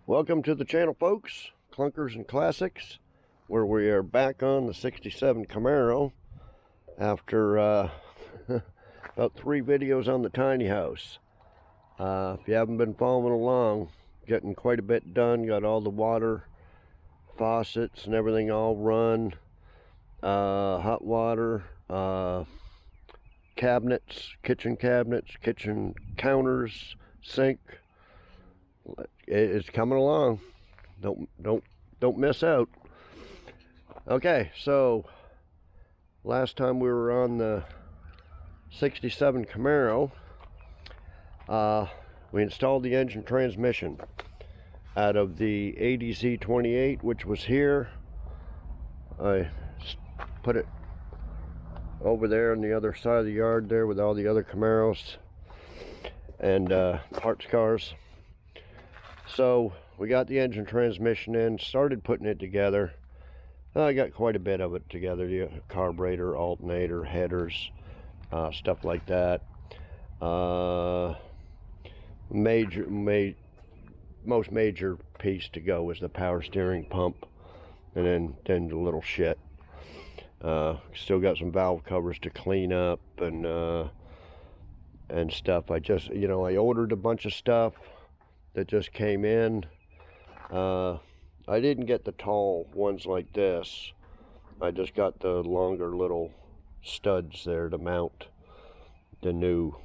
Welcome to the channel, folks. Clunkers and Classics, where we are back on the 67 Camaro after about 3 videos on the tiny house. If you haven't been following along, getting quite a bit done. Got all the water faucets and everything all run. Hot water, cabinets, kitchen counters, sink. It's coming along. Don't miss out. Okay, so last time we were on the 67 Camaro, we installed the engine transmission out of the ADZ28, which was here. I put it over there on the other side of the yard there with all the other Camaros and parts cars. So we got the engine transmission in, started putting it together. I got quite a bit of it together, the carburetor, alternator, headers, stuff like that. Most major piece to go was the power steering pump, and then the little shit. Still got some valve covers to clean up and stuff. I ordered a bunch of stuff that just came in. I didn't get the tall ones like this. I just got the longer little studs there to mount the new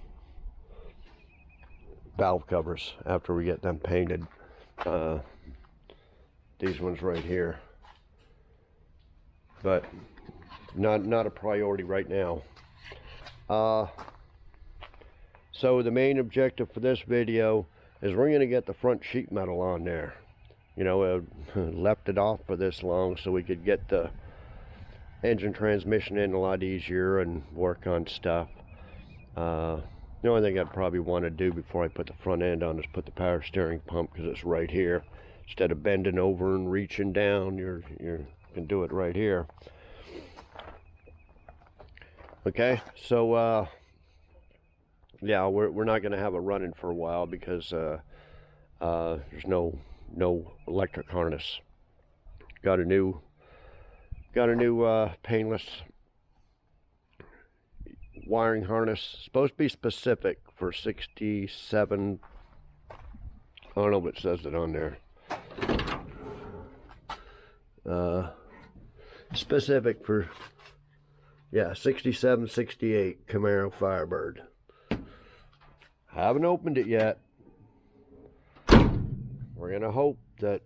valve covers after we get them painted. These ones right here, but not a priority right now. So the main objective for this video is we're going to get the front sheet metal on there. Left it off for this long so we could get the engine transmission in a lot easier and work on stuff. The only thing I'd probably want to do before I put the front end on is put the power steering pump, because it's right here. Instead of bending over and reaching down, you can do it right here. Okay, so yeah, we're not going to have it running for a while because there's no electric harness. Got a new painless wiring harness. Supposed to be specific for 67. I don't know if it says it on there. Specific for 67, 68 Camaro Firebird. Haven't opened it yet. We're gonna hope that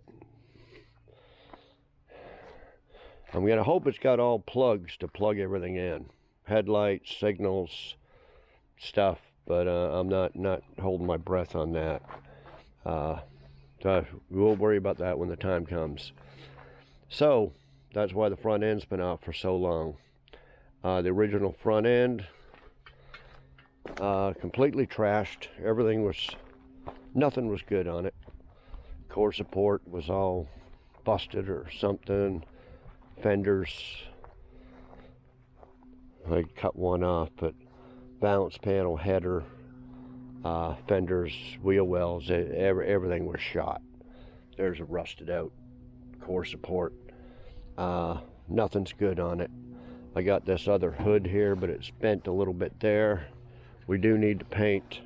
I'm gonna hope it's got all plugs to plug everything in, headlights, signals, stuff. But I'm not holding my breath on that. So we'll worry about that when the time comes. So that's why the front end's been out for so long. The original front end, completely trashed. Nothing was good on it. Core support was all busted or something. Fenders, I cut one off, but balance panel, header, fenders, wheel wells, everything was shot. There's a rusted out core support. Nothing's good on it. I got this other hood here, but it's bent a little bit there. We do need to paint,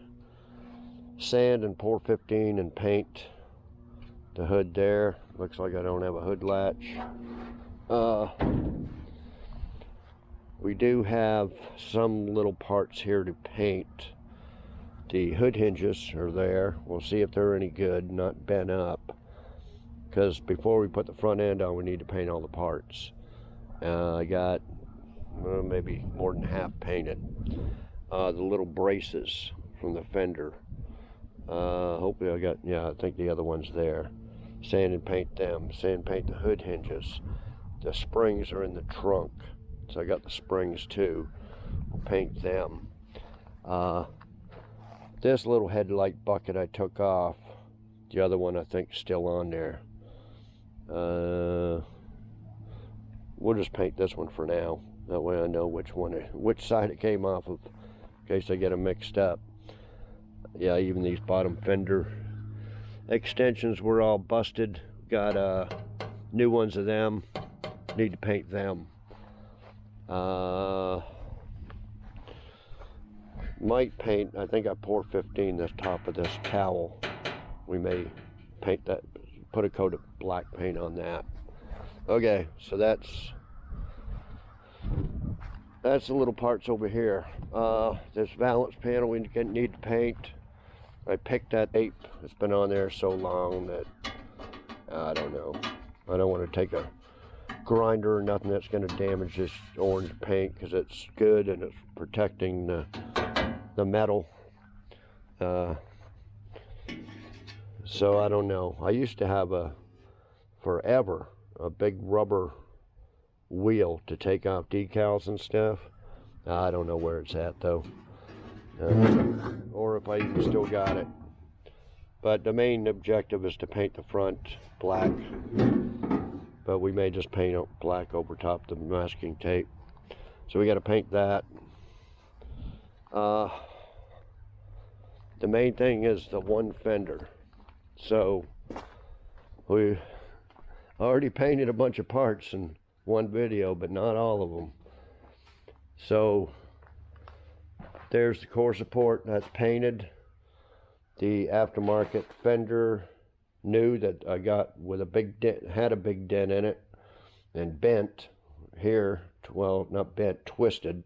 sand and pour 15 and paint the hood there. Looks like I don't have a hood latch. We do have some little parts here to paint. The hood hinges are there. We'll see if they're any good, not bent up, because before we put the front end on, we need to paint all the parts. I got maybe more than half painted. The little braces from the Fender, hopefully I think the other one's there. Sand and paint them. Sand paint the hood hinges. The springs are in the trunk, so I got the springs too. We'll paint them. This little headlight bucket I took off. The other one I think is still on there. We'll just paint this one for now. That way I know which side it came off of, in case I get them mixed up. Yeah, even these bottom fender extensions were all busted. Got new ones of them. Need to paint them. Might paint, I think I poured 15 this top of this cowl. We may paint that, put a coat of black paint on that. Okay, so that's the little parts over here. This valance panel we need to paint. I picked that tape. It's been on there so long that I don't know. I don't want to take a grinder or nothing that's going to damage this orange paint, because it's good and it's protecting the metal. So I don't know. I used to have forever a big rubber wheel to take off decals and stuff. I don't know where it's at though, or if I even still got it. But the main objective is to paint the front black, but we may just paint it black over top the masking tape. So we got to paint that. The main thing is the one fender. So we already painted a bunch of parts in one video, but not all of them. So there's the core support that's painted. The aftermarket fender new that I got with a big dent, had a big dent in it and bent here, well, not bent, twisted.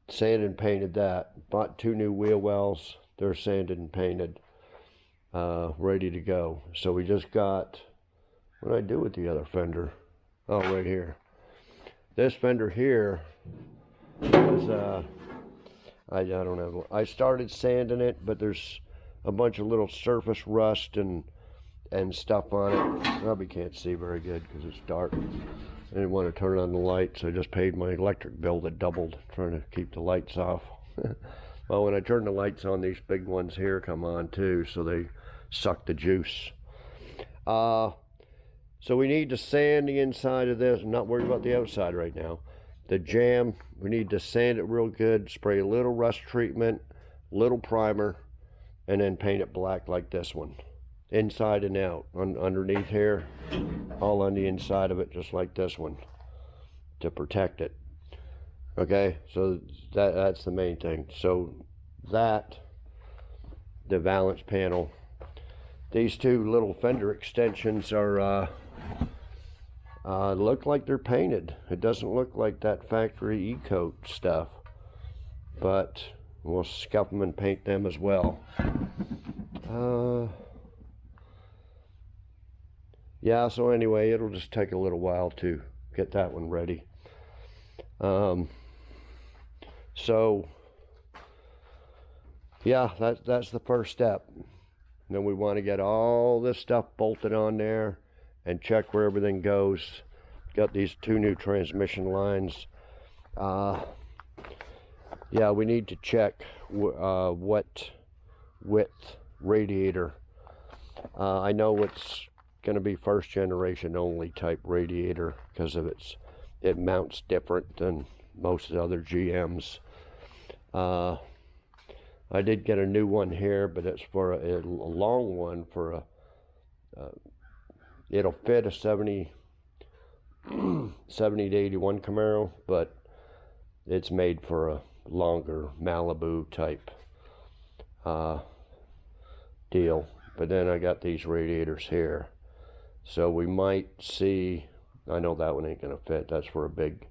Sanded and painted that. Bought 2 new wheel wells. They're sanded and painted, ready to go. So we just got, what did I do with the other fender? Oh, right here. This fender here was, I don't know. I started sanding it, but there's a bunch of little surface rust and stuff on it. Probably can't see very good because it's dark. I didn't want to turn on the lights. I just paid my electric bill that doubled, trying to keep the lights off. Well, when I turn the lights on, these big ones here come on too, so they suck the juice. So we need to sand the inside of this. I'm not worried about the outside right now. The jamb, we need to sand it real good, spray a little rust treatment, little primer, and then paint it black like this one. Inside and out, underneath here, all on the inside of it, just like this one, to protect it. Okay, so that's the main thing. So that, the valance panel, these 2 little fender extensions are look like they're painted. It doesn't look like that factory e-coat stuff, but we'll scuff them and paint them as well. Yeah, so anyway, it'll just take a little while to get that one ready. So yeah, that's the first step. And then we want to get all this stuff bolted on there and check where everything goes. Got these 2 new transmission lines. Yeah, we need to check what width radiator. I know it's going to be first generation only type radiator because of it mounts different than most of the other GMs. I did get a new one here, but it's for a long one for it'll fit a 70 to 81 Camaro, but it's made for a longer Malibu type deal. But then I got these radiators here, so we might see, I know that one ain't gonna fit, that's for a big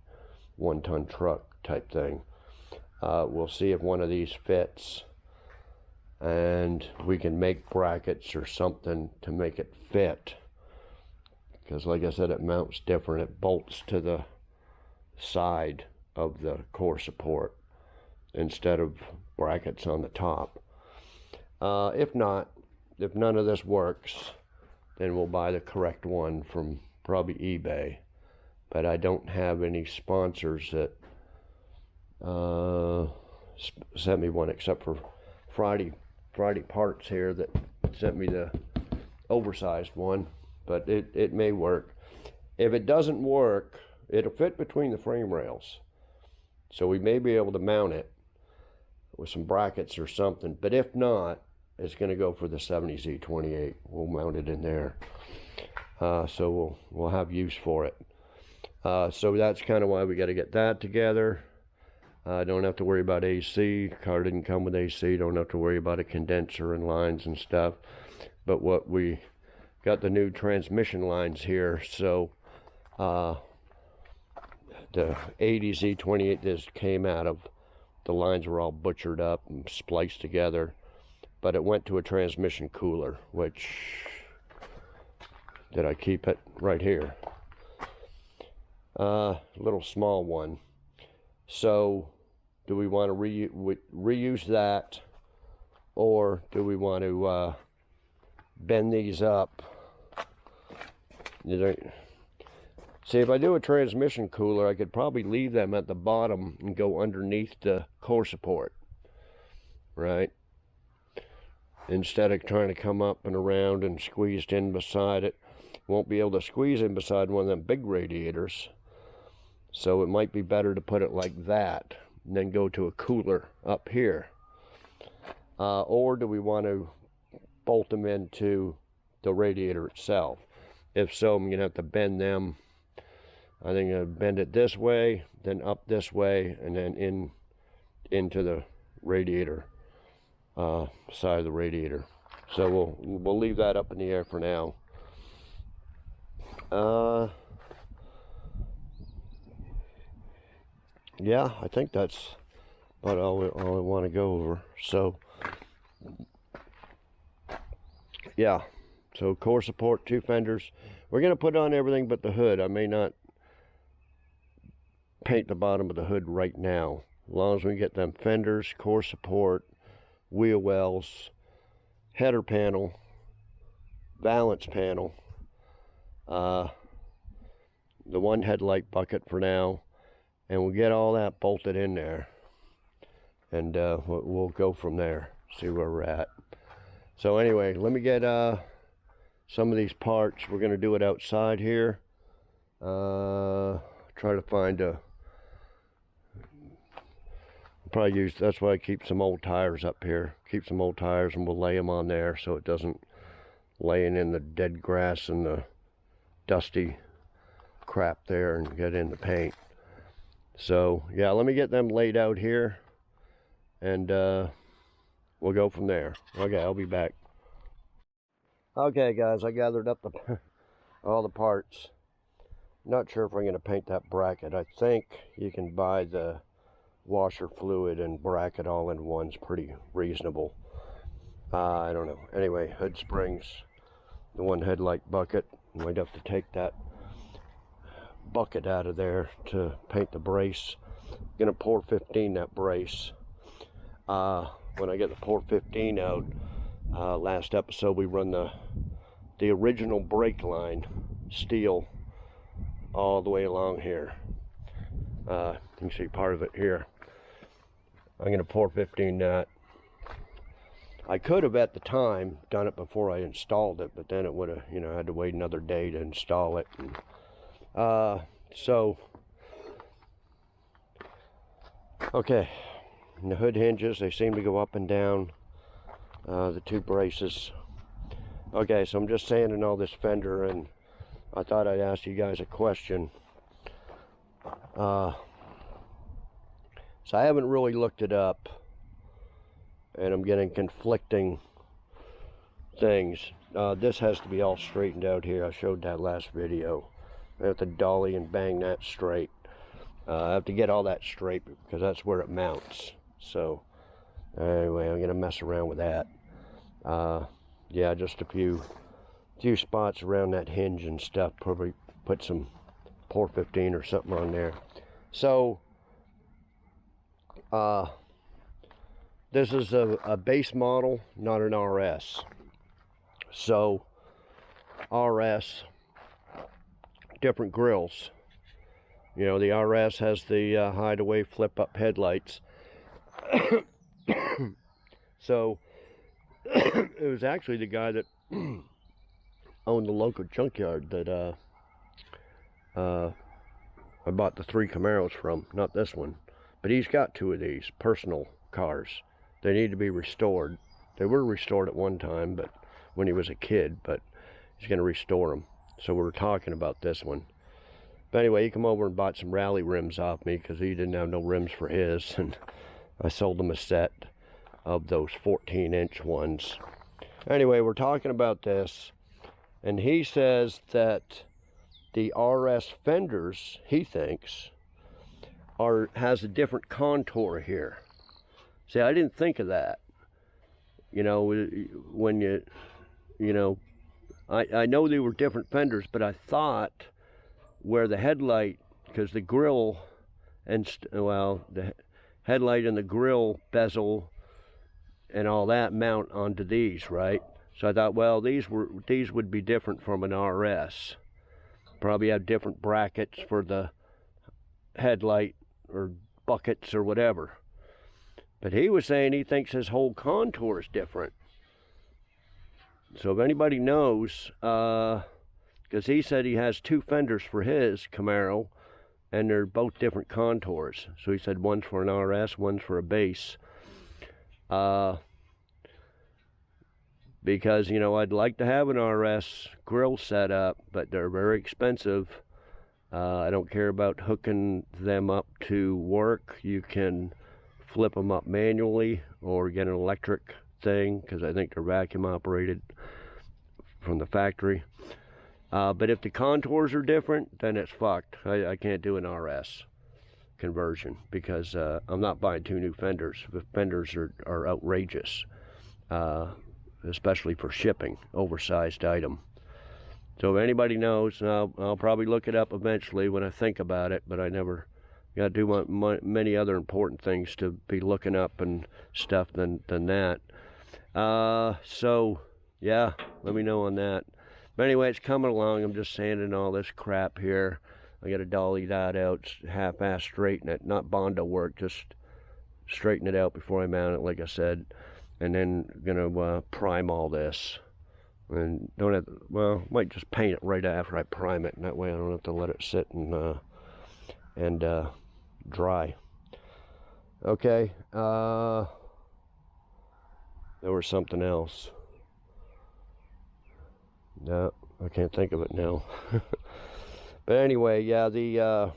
1-ton truck type thing. We'll see if one of these fits, and we can make brackets or something to make it fit, because like I said, it mounts different. It bolts to the side of the core support instead of brackets on the top. If none of this works, then we'll buy the correct one from probably eBay. But I don't have any sponsors that sent me one, except for Friday Parts here that sent me the oversized one. But it may work. If it doesn't work, it'll fit between the frame rails, so we may be able to mount it. with some brackets or something. But if not, it's going to go for the 70Z28. We'll mount it in there. So we'll have use for it. So that's kind of why we got to get that together. Don't have to worry about AC. Car didn't come with AC. Don't have to worry about a condenser and lines and stuff. But what we got, the new transmission lines here. So the 80Z28 just came out of, the lines were all butchered up and spliced together. But it went to a transmission cooler, which, did I keep it? Right here. Little small one. So do we want to reuse that, or do we want to bend these up? See, if I do a transmission cooler, I could probably leave them at the bottom and go underneath the core support, right? Instead of trying to come up and around and squeezed in beside it. Won't be able to squeeze in beside one of them big radiators. So it might be better to put it like that and then go to a cooler up here. Or do we want to bolt them into the radiator itself? If so, I'm going to have to bend them. I think I'm going to bend it this way, then up this way, and then into the radiator, side of the radiator. So we'll leave that up in the air for now. Yeah, I think that's about all I want to go over. So yeah, so core support, 2 fenders. We're going to put on everything but the hood. I may not paint the bottom of the hood right now. As long as we get them fenders, core support, wheel wells, header panel, balance panel, the one headlight bucket for now, and we'll get all that bolted in there, and we'll go from there, see where we're at. So anyway, let me get some of these parts. We're going to do it outside here. Try to find a, probably use, that's why I keep some old tires up here. Keep some old tires and we'll lay them on there so it doesn't laying in the dead grass and the dusty crap there and get in the paint. So yeah, let me get them laid out here, and we'll go from there. Okay, I'll be back. Okay guys, I gathered up all the parts. Not sure if I'm going to paint that bracket. I think you can buy the washer fluid and bracket all in one's pretty reasonable. I don't know. Anyway, hood springs, the one headlight bucket. Might have to take that bucket out of there to paint the brace. Gonna pour 15 that brace. When I get the pour 15 out, last episode we run the original brake line steel all the way along here. You can see part of it here. I'm gonna pour 15 that. I could have at the time done it before I installed it, but then it would have, you know, had to wait another day to install it. And, so, okay, and the hood hinges, they seem to go up and down, the 2 braces. Okay, so I'm just sanding all this fender, and I thought I'd ask you guys a question. So I haven't really looked it up, and I'm getting conflicting things. This has to be all straightened out here. I showed that last video. I have to dolly and bang that straight. I have to get all that straight because that's where it mounts. So anyway, I'm gonna mess around with that. Yeah, just a few spots around that hinge and stuff. Probably put some pour 15 or something on there. So this is a base model, not an RS. So RS, different grills. You know, the RS has the hideaway flip up headlights. So it was actually the guy that owned the local junkyard that I bought the 3 Camaros from, not this one, but he's got 2 of these personal cars. They need to be restored. They were restored at one time, but when he was a kid, but he's going to restore them. So we were talking about this one. But anyway, he come over and bought some rally rims off me because he didn't have no rims for his, and I sold him a set of those 14-inch ones. Anyway, we're talking about this, and he says that the RS fenders, he thinks, has a different contour here. See, I didn't think of that. You know, when you know, I know they were different fenders, but I thought where the headlight, because the grill and, well, the headlight and the grill bezel and all that mount onto these, right? So I thought, well, these would be different from an RS. Probably have different brackets for the headlight or buckets or whatever. But he was saying he thinks his whole contour is different. So if anybody knows, because he said he has two fenders for his Camaro, and they're both different contours. So he said one's for an RS, one's for a base. Because, you know, I'd like to have an RS grill set up, but they're very expensive. I don't care about hooking them up to work. You can flip them up manually or get an electric thing, because I think they're vacuum operated from the factory. But if the contours are different, then it's fucked. I can't do an RS conversion because I'm not buying two new fenders. The fenders are outrageous, especially for shipping, oversized item. So if anybody knows, I'll probably look it up eventually when I think about it, but I never got to do many other important things to be looking up and stuff than that. So yeah, let me know on that. But anyway, it's coming along. I'm just sanding all this crap here. I got to dolly that out, half-ass straighten it, not Bondo work, just straighten it out before I mount it, like I said. And then gonna prime all this. And don't have to, well, might just paint it right after I prime it, and that way I don't have to let it sit and dry. Okay, there was something else. No, I can't think of it now. But anyway, yeah, the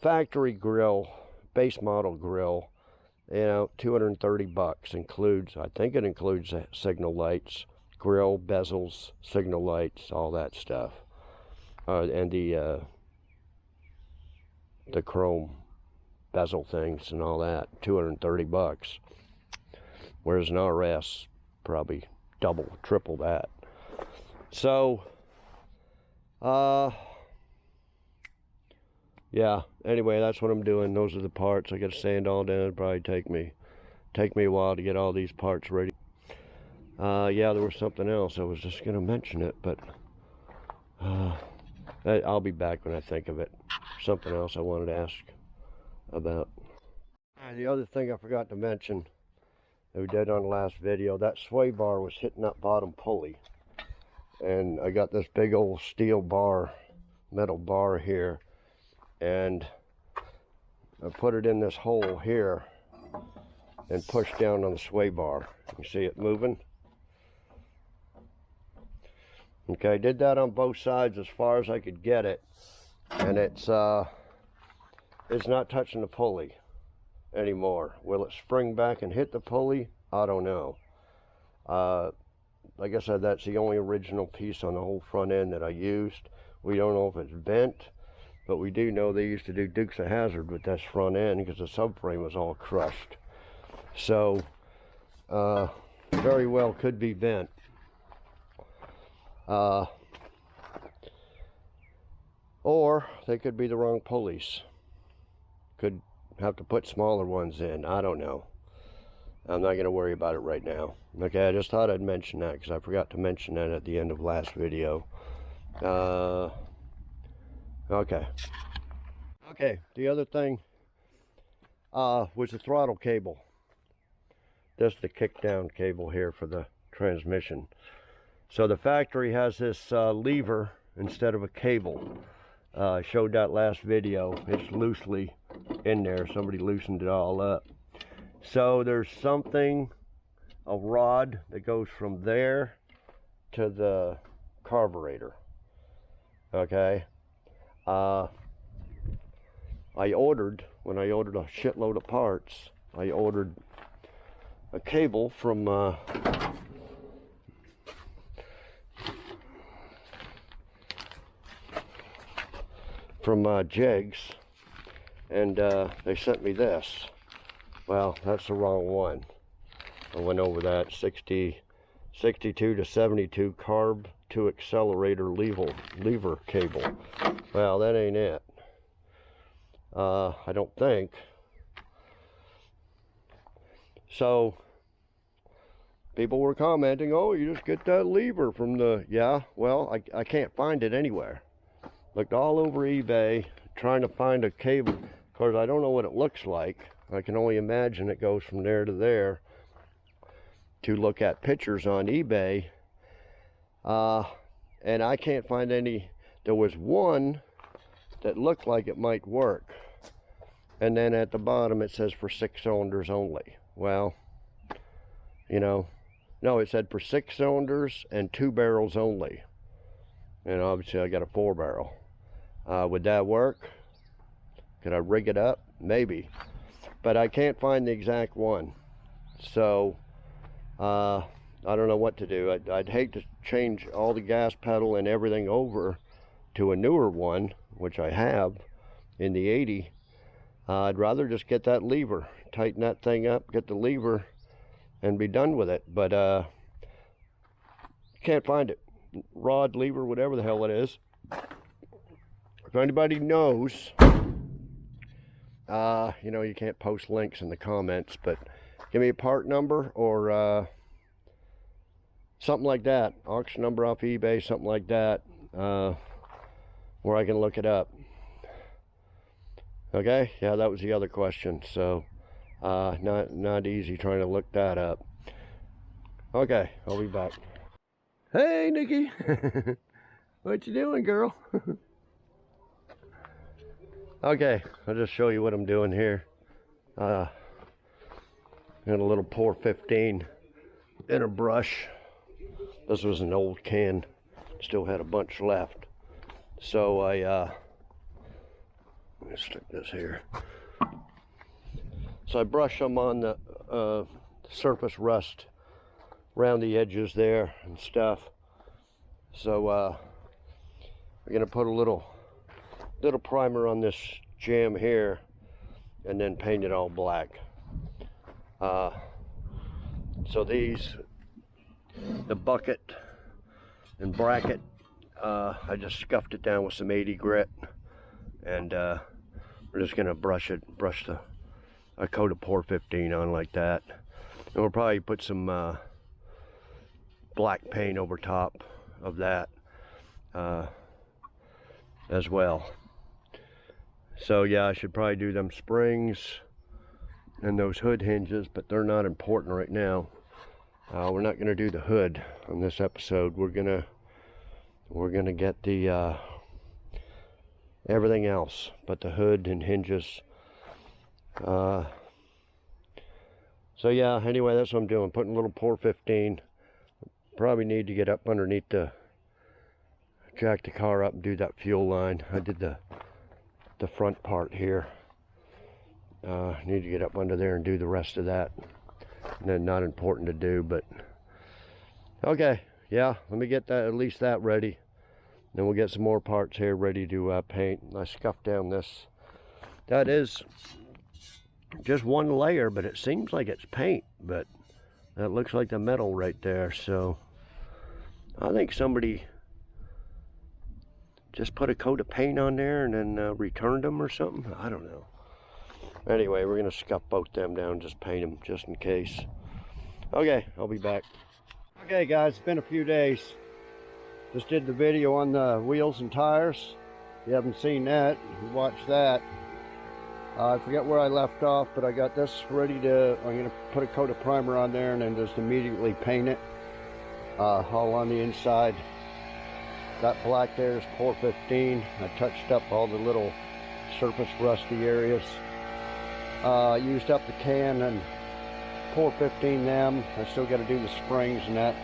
factory grill, base model grill, you know, $230 includes, I think it includes signal lights, grill, bezels, signal lights, all that stuff, and the chrome bezel things and all that. $230, whereas an RS probably double, triple that. So yeah, anyway, that's what I'm doing. Those are the parts. I got to sand all down. It'll probably take me a while to get all these parts ready. Yeah, there was something else. I was just going to mention it, but I'll be back when I think of it. Something else I wanted to ask about. The other thing I forgot to mention that we did on the last video, that sway bar was hitting that bottom pulley. And I got this big old steel bar, metal bar here, and I put it in this hole here and pushed down on the sway bar. You see it moving? Okay, I did that on both sides as far as I could get it, and it's not touching the pulley anymore. Will it spring back and hit the pulley? I don't know. Like I said, that's the only original piece on the whole front end that I used. We don't know if it's bent, but we do know they used to do Dukes of Hazzard with this front end because the subframe was all crushed. So, very well could be bent. Or they could be the wrong pulleys. Could have to put smaller ones in. I don't know. I'm not going to worry about it right now. Okay, I just thought I'd mention that because I forgot to mention that at the end of last video. Okay, the other thing was the throttle cable. This is the kick down cable here for the transmission. So the factory has this lever instead of a cable. I showed that last video. It's loosely in there. Somebody loosened it all up. So there's something, a rod that goes from there to the carburetor. Okay. When I ordered a shitload of parts, I ordered a cable from Jigs, and they sent me this. Well, that's the wrong one. I went over that. 62 to 72 carb to accelerator lever cable. Well, that ain't it. I don't think. So people were commenting, oh, you just get that lever from the, yeah, well, I can't find it anywhere. Looked all over eBay trying to find a cable. Of course, I don't know what it looks like. I can only imagine it goes from there to there. To look at pictures on eBay, and I can't find any. There was one that looked like it might work, and then at the bottom it says for 6 cylinders only. Well, you know, no, it said for 6 cylinders and 2 barrels only, and obviously I got a 4 barrel. Would that work? Could I rig it up? Maybe, but I can't find the exact one. So I don't know what to do. I'd hate to change all the gas pedal and everything over to a newer one, which I have in the 80. I'd rather just get that lever, tighten that thing up, get the lever, and be done with it. But can't find it. Rod, lever, whatever the hell it is. If anybody knows, you know, you can't post links in the comments, but give me a part number or something like that. Auction number off eBay, something like that, where I can look it up. Okay, yeah, that was the other question. So not easy trying to look that up. Okay, I'll be back. Hey, Nikki. What you doing, girl? Okay, I'll just show you what I'm doing here. Got a little pour 15 in a brush. This was an old can, still had a bunch left. So let me stick this here. So I brush them on the surface rust around the edges there and stuff. So we're gonna put a little primer on this jam here and then paint it all black. So these, the bucket and bracket, I just scuffed it down with some 80 grit, and we're just gonna brush a coat of pour 15 on like that, and we'll probably put some black paint over top of that as well. So yeah, I should probably do them springs and those hood hinges, but they're not important right now. We're not going to do the hood on this episode. We're gonna get the everything else but the hood and hinges. So yeah, anyway, that's what I'm doing, putting a little pour 15. Probably need to get up underneath jack the car up and do that fuel line. I did the front part here. Need to get up under there and do the rest of that. And then not important to do, but okay, yeah, let me get that, at least that ready. Then we'll get some more parts here ready to paint. I scuffed down this. That is just one layer, but it seems like it's paint, but that looks like the metal right there. So I think somebody just put a coat of paint on there and then returned them or something. I don't know. Anyway, we're gonna scuff both them down, just paint them just in case. Okay, I'll be back. Okay guys, it's been a few days. Just did the video on the wheels and tires. If you haven't seen that, watch that. I forget where I left off, but I got this ready to, I'm gonna put a coat of primer on there and then just immediately paint it all on the inside. That black there is pour 15. I touched up all the little surface rusty areas. Used up the can and pour 15 them. I still got to do the springs and that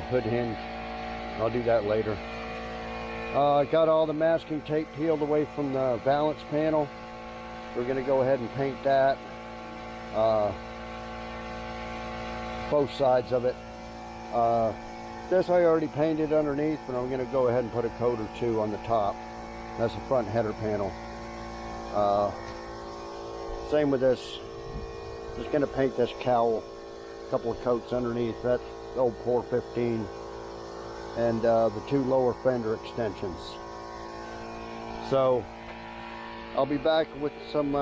hood hinge. I'll do that later. I got all the masking tape peeled away from the balance panel. We're going to go ahead and paint that. Both sides of it. This I already painted underneath, but I'm going to go ahead and put a coat or two on the top. That's the front header panel. Same with this. Just going to paint this cowl. A couple of coats underneath. That's the old pour 15. And the two lower fender extensions. So I'll be back with some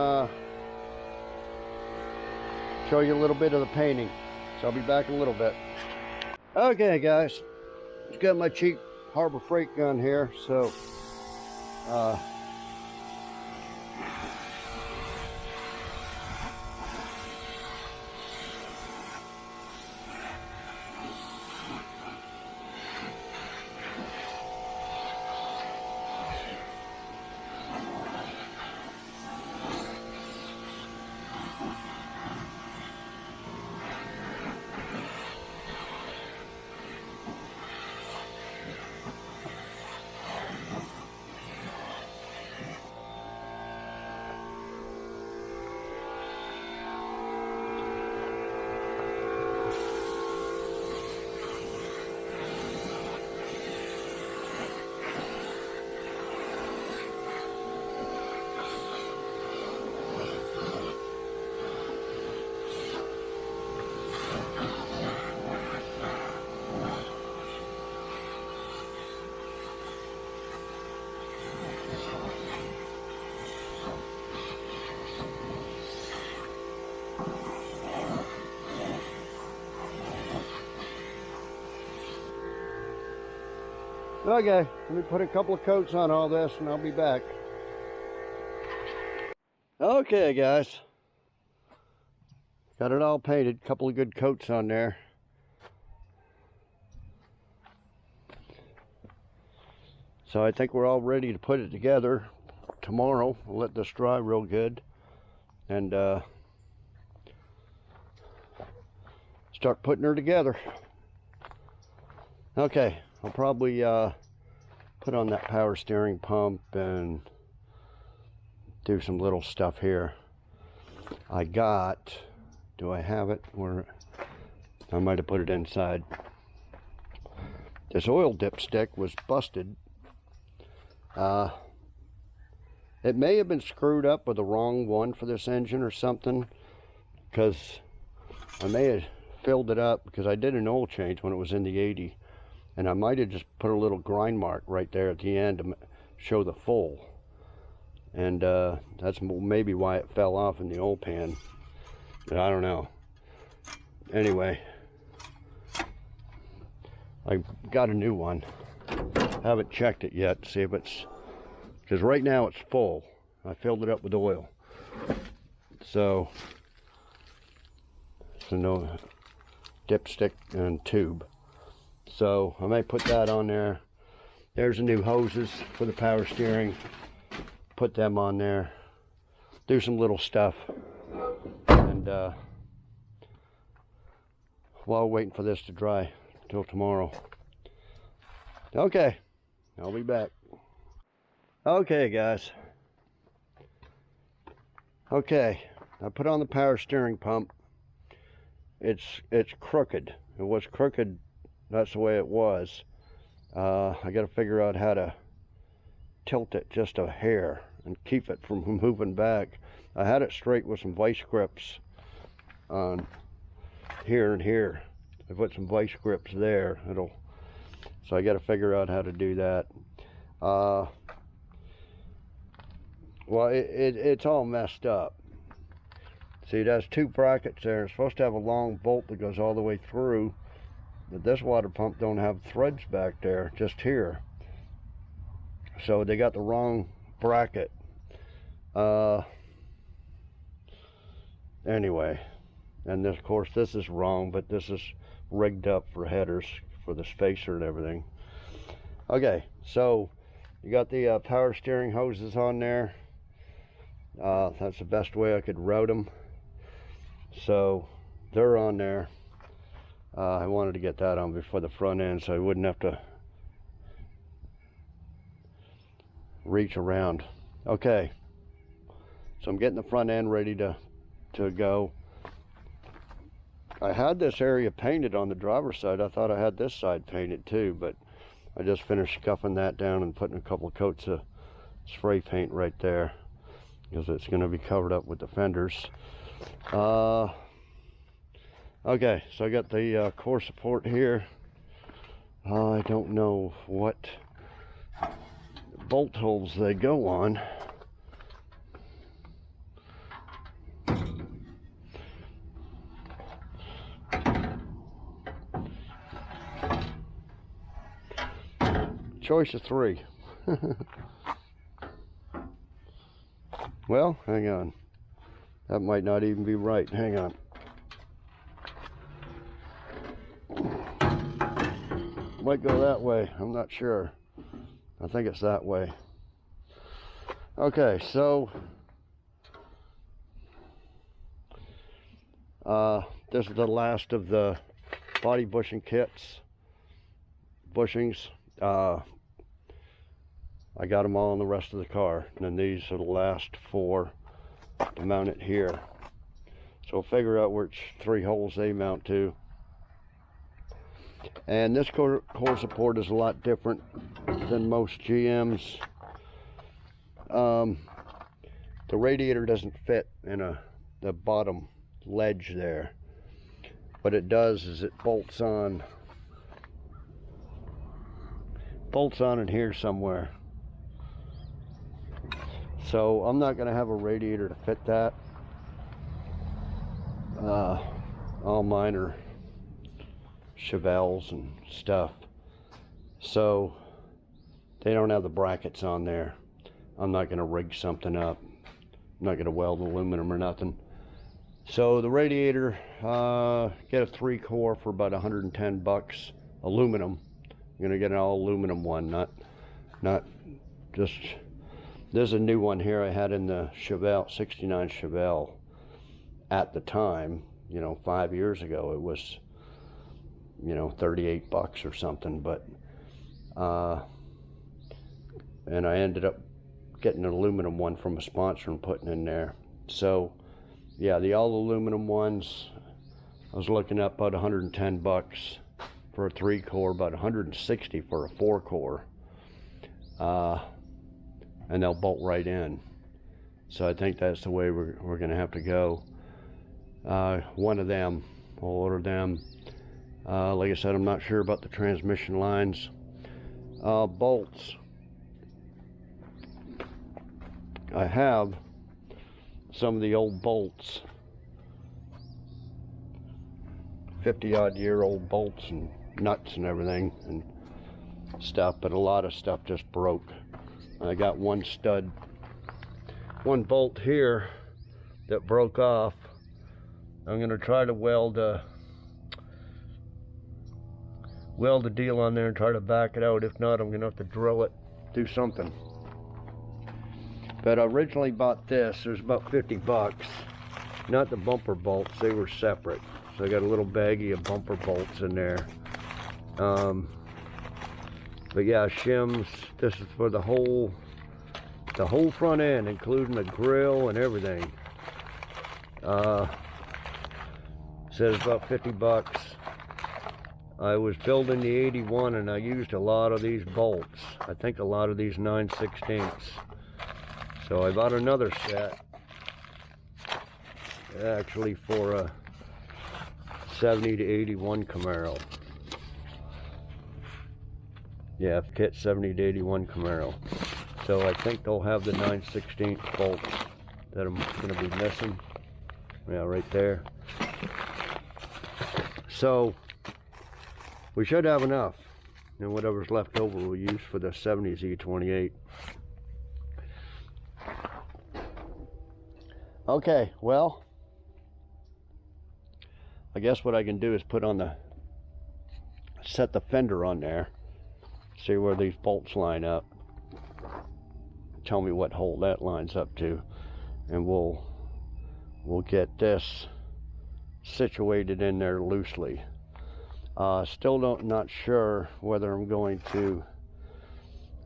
show you a little bit of the painting. So I'll be back in a little bit. Okay guys, just got my cheap Harbor Freight gun here. So okay, let me put a couple of coats on all this and I'll be back. Okay guys, got it all painted, couple of good coats on there. So I think we're all ready to put it together tomorrow. We'll let this dry real good and start putting her together. Okay, I'll probably put on that power steering pump and do some little stuff here. I got, do I have it? Where I might have put it inside. This oil dipstick was busted. It may have been screwed up with the wrong one for this engine or something, because I may have filled it up because I did an oil change when it was in the 80. And I might have just put a little grind mark right there at the end to show the full. And that's maybe why it fell off in the oil pan. But I don't know. Anyway, I got a new one. Haven't checked it yet to see if it's, because right now it's full. I filled it up with oil. So no dipstick and tube. So I may put that on there. There's the new hoses for the power steering. Put them on there. Do some little stuff. And while waiting for this to dry till tomorrow. Okay, I'll be back. Okay guys. Okay, I put on the power steering pump. It's crooked. It was crooked. That's the way it was. I got to figure out how to tilt it just a hair and keep it from moving back. I had it straight with some vice grips on here and here. I put some vice grips there. So I got to figure out how to do that. Well, it's all messed up. See, there's two brackets there. It's supposed to have a long bolt that goes all the way through. But this water pump don't have threads back there, just here. So they got the wrong bracket. Anyway, and this, of course, this is wrong, but this is rigged up for headers for the spacer and everything. Okay, so you got the power steering hoses on there. That's the best way I could route them. So they're on there. I wanted to get that on before the front end so I wouldn't have to reach around. Okay, so I'm getting the front end ready to go. I had this area painted on the driver's side. I thought I had this side painted too, but I just finished scuffing that down and putting a couple of coats of spray paint right there because it's going to be covered up with the fenders. Okay, so I got the core support here. I don't know what bolt holes they go on. Choice of 3. Well, hang on. That might not even be right. Hang on. Might go that way. I'm not sure. I think it's that way. Okay, so this is the last of the body bushing kits. Bushings. I got them all on the rest of the car, and then these are the last 4 to mount it here. So figure out which 3 holes they mount to. And this core support is a lot different than most GMs. The radiator doesn't fit in the bottom ledge there. What it does is it bolts on in here somewhere. So I'm not going to have a radiator to fit that. All mine are Chevelles and stuff, so they don't have the brackets on there. I'm not going to rig something up. I'm not going to weld aluminum or nothing. So the radiator, get a 3-core for about 110 bucks, aluminum. I'm going to get an all aluminum one, not just, there's a new one here I had in the Chevelle, 69 Chevelle at the time, you know, 5 years ago. It was, you know, 38 bucks or something, but and I ended up getting an aluminum one from a sponsor and putting in there. So yeah, the all aluminum ones, I was looking at about 110 bucks for a 3-core, about 160 for a 4-core, and they'll bolt right in. So I think that's the way we're gonna have to go. One of them, I'll order them. Like I said, I'm not sure about the transmission lines. Bolts. I have some of the old bolts, 50-odd-year-old bolts and nuts and everything and stuff, but a lot of stuff just broke. I got one bolt here that broke off. I'm going to try to weld a deal on there and try to back it out. If not, I'm going to have to drill it, do something. But I originally bought this. It was about 50 bucks. Not the bumper bolts, they were separate. So I got a little baggie of bumper bolts in there. But yeah, shims. This is for the whole front end, including the grill and everything. Says about 50 bucks. I was building the 81 and I used a lot of these bolts. I think a lot of these 9/16. So I bought another set, actually for a 70 to 81 Camaro. Yeah, kit 70 to 81 Camaro. So I think they'll have the 9/16 bolts that I'm going to be missing. Yeah, right there. So we should have enough, and whatever's left over we'll use for the 70s E28. Okay, well, I guess what I can do is set the fender on there, see where these bolts line up, tell me what hole that lines up to, and we'll get this situated in there loosely. Still not sure whether I'm going to,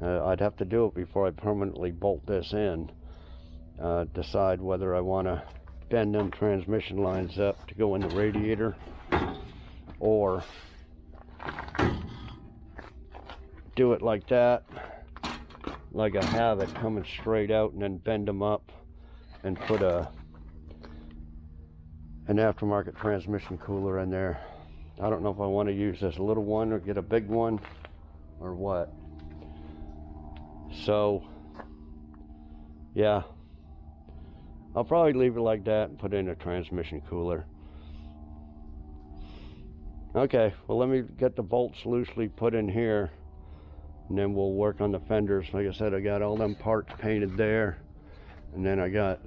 I'd have to do it before I permanently bolt this in. Decide whether I want to bend them transmission lines up to go in the radiator, or do it like that, like I have it coming straight out, and then bend them up and put an aftermarket transmission cooler in there. I don't know if I want to use this little one or get a big one or what. So yeah, I'll probably leave it like that and put in a transmission cooler. Okay, well, let me get the bolts loosely put in here, and then we'll work on the fenders. Like I said, I got all them parts painted there, and then I got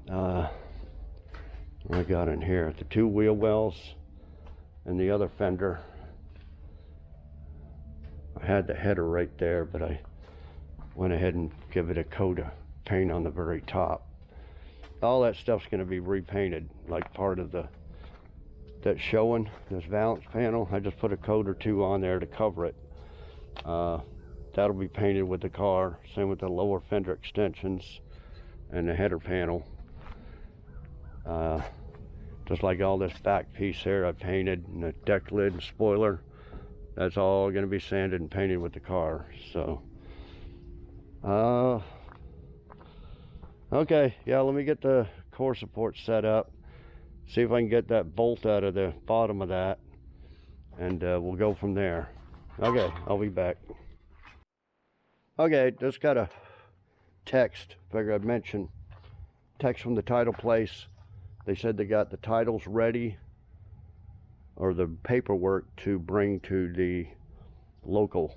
what I got in here, the 2 wheel wells and the other fender. I had the header right there, but I went ahead and give it a coat of paint on the very top. All that stuff's going to be repainted, like part of that's showing this valance panel. I just put a coat or 2 on there to cover it. That'll be painted with the car. Same with the lower fender extensions and the header panel. Just like all this back piece here I painted, and the deck lid and spoiler, that's all going to be sanded and painted with the car. So okay, yeah, let me get the core support set up, see if I can get that bolt out of the bottom of that, and we'll go from there. Okay, I'll be back. Okay, just got a text, figured I'd mention, text from the title place. They said they got the titles ready, or the paperwork to bring to the local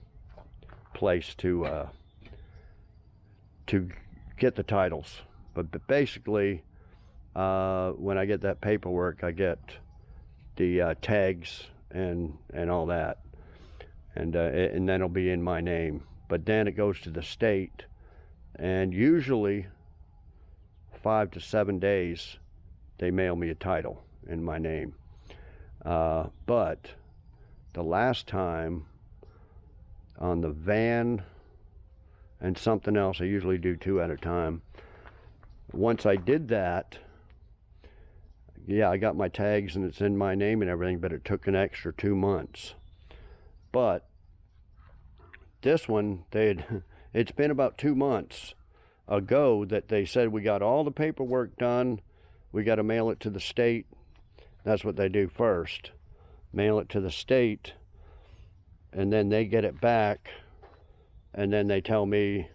place to get the titles. But basically, when I get that paperwork, I get the tags and all that, and then it'll be in my name. But then it goes to the state, and usually 5 to 7 days they mail me a title in my name. But the last time on the van and something else, I usually do 2 at a time. Once I did that, yeah, I got my tags and it's in my name and everything, but it took an extra 2 months. But this one, it's been about 2 months ago that they said we got all the paperwork done. We got to mail it to the state. That's what they do first. Mail it to the state, and then they get it back, and then they tell me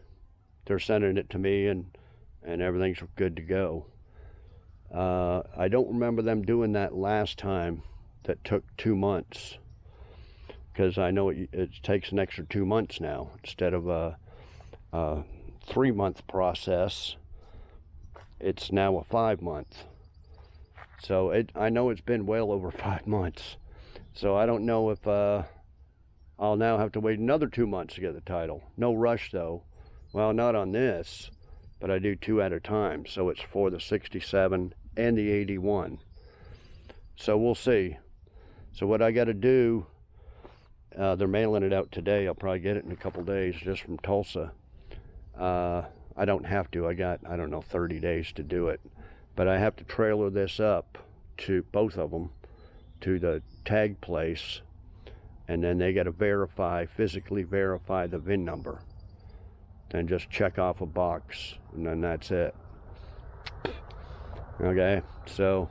they're sending it to me, and everything's good to go. I don't remember them doing that last time. That took 2 months, because I know it takes an extra 2 months now instead of a 3-month process. It's now a 5-month. So I know it's been well over 5 months. So I don't know if I'll now have to wait another 2 months to get the title. No rush though. Well, not on this, but I do 2 at a time. So it's for the 67 and the 81. So we'll see. So what I got to do, they're mailing it out today. I'll probably get it in a couple days just from Tulsa. I don't have to. I got, I don't know, 30 days to do it. But I have to trailer this up to both of them to the tag place, and then they got to physically verify the VIN number. Then just check off a box, and then that's it. Okay, so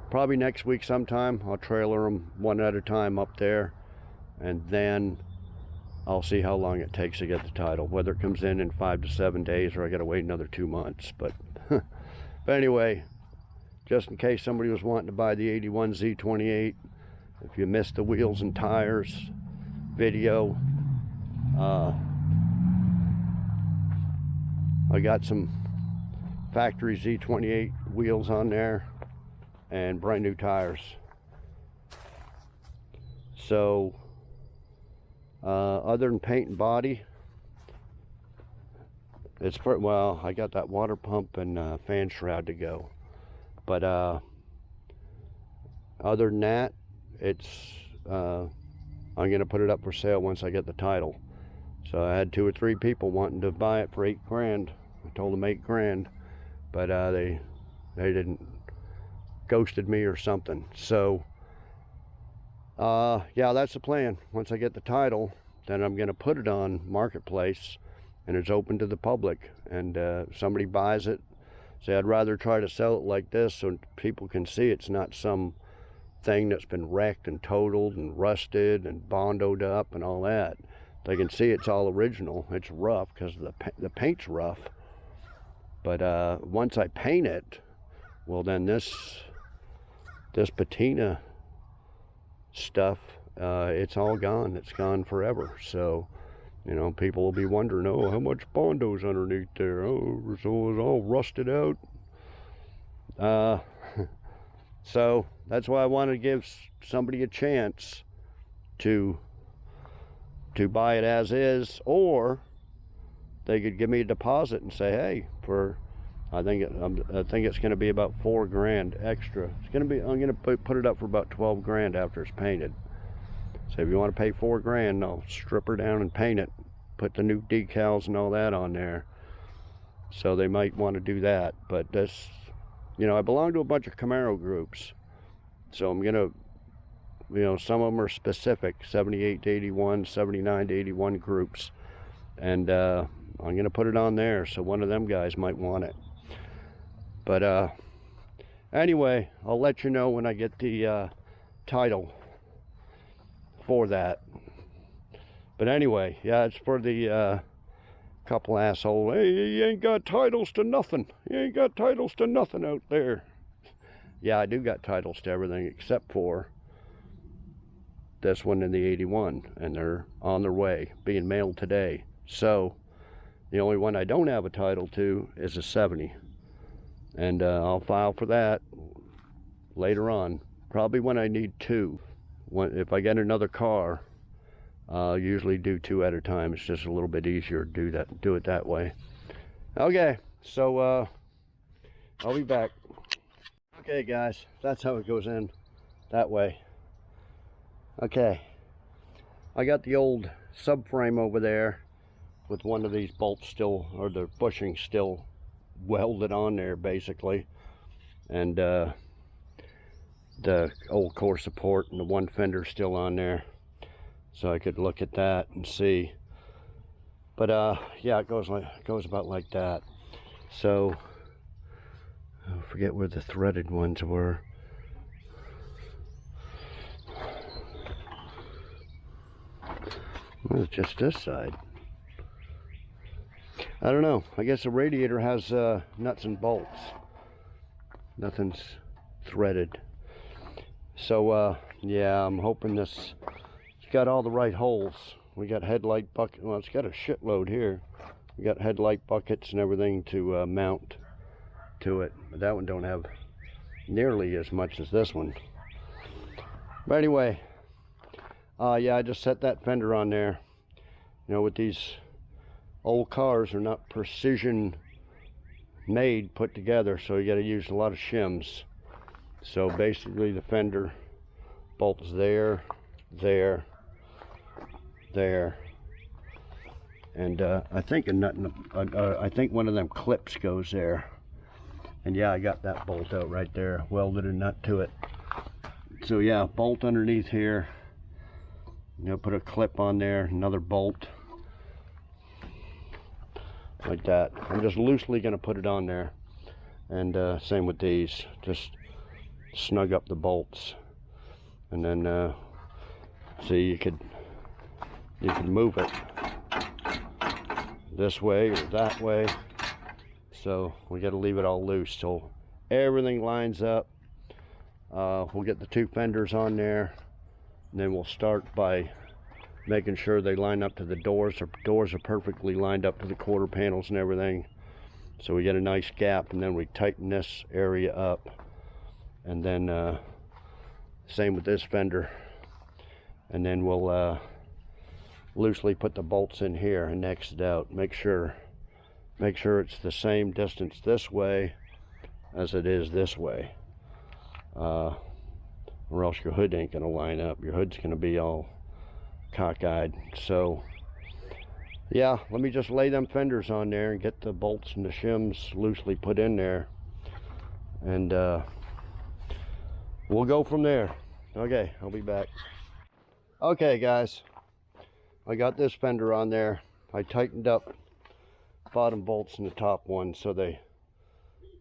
probably next week sometime I'll trailer them 1 at a time up there, and then I'll see how long it takes to get the title, whether it comes in 5 to 7 days or I gotta wait another 2 months. But anyway, just in case somebody was wanting to buy the 81 Z28, if you missed the wheels and tires video, I got some factory Z28 wheels on there and brand new tires. So other than paint and body, It's well, I got that water pump and fan shroud to go, but other than that, it's I'm gonna put it up for sale once I get the title. So I had 2 or 3 people wanting to buy it for $8 grand. I told them $8 grand, but they didn't, ghosted me or something. So yeah, that's the plan. Once I get the title, then I'm gonna put it on Marketplace, and it's open to the public. And somebody buys it, say, I'd rather try to sell it like this so people can see it's not some thing that's been wrecked and totaled and rusted and bondoed up and all that. They can see it's all original. It's rough because the paint's rough. But once I paint it, well, then this patina stuff, it's all gone. It's gone forever. So, you know, people will be wondering, oh, how much bondo's underneath there? Oh, so it's all rusted out. So that's why I want to give somebody a chance to buy it as is, or they could give me a deposit and say, hey, for I think it's going to be about $4 grand extra. It's going to be, I'm going to put it up for about 12 grand after it's painted. So if you want to pay 4 grand, I'll strip her down and paint it, put the new decals and all that on there. So they might want to do that. But this, you know, I belong to a bunch of Camaro groups, so I'm gonna, you know, some of them are specific, 78 to 81, 79 to 81 groups, and I'm gonna put it on there, so one of them guys might want it. But anyway, I'll let you know when I get the title for that. But anyway, yeah, it's for the couple asshole, hey, you ain't got titles to nothing. You ain't got titles to nothing out there. Yeah, I do got titles to everything except for this one in the 81, and they're on their way, being mailed today. So the only one I don't have a title to is a 70, and I'll file for that later on, probably when I need 2. If I get another car, I'll usually do 2 at a time. It's just a little bit easier to do it that way. Okay, so I'll be back. Okay guys, that's how it goes in that way. Okay, I got the old subframe over there with one of these bolts still, or the bushing still welded on there basically, and the old core support and the one fender still on there, so I could look at that and see. But yeah, it goes about like that. So I forget where the threaded ones were. Well, it's just this side. I don't know. I guess the Radiator has nuts and bolts. Nothing's threaded. So yeah, I'm hoping it's got all the right holes. We got headlight bucket. Well, it's got a shitload here. We got headlight buckets and everything to mount to it. But that one don't have nearly as much as this one. But anyway, yeah, I just set that fender on there. You know, with these old cars, are not precision made, put together, so you got to use a lot of shims. So basically the fender bolts there, there, there, and I think a nut I think one of them clips goes there. And yeah, I got that bolt out right there, welded a nut to it. So yeah, bolt underneath here. You know, put a clip on there, another bolt, like that. I'm just loosely going to put it on there, and same with these. Just snug up the bolts, and then see, you could move it this way or that way. So we got to leave it all loose so everything lines up. We'll get the 2 fenders on there, and then we'll start by making sure they line up to the doors. The doors are perfectly lined up to the quarter panels and everything. So we get a nice gap, and then we tighten this area up. And then same with this fender. And then we'll loosely put the bolts in here and X it out. Make sure make sure it's the same distance this way as it is this way, or else your hood ain't gonna line up. Your hood's gonna be all cockeyed. So yeah, let me just lay them fenders on there and get the bolts and the shims loosely put in there, and we'll go from there. Okay, I'll be back. Okay guys, I got this fender on there. I tightened up bottom bolts in the top one, so they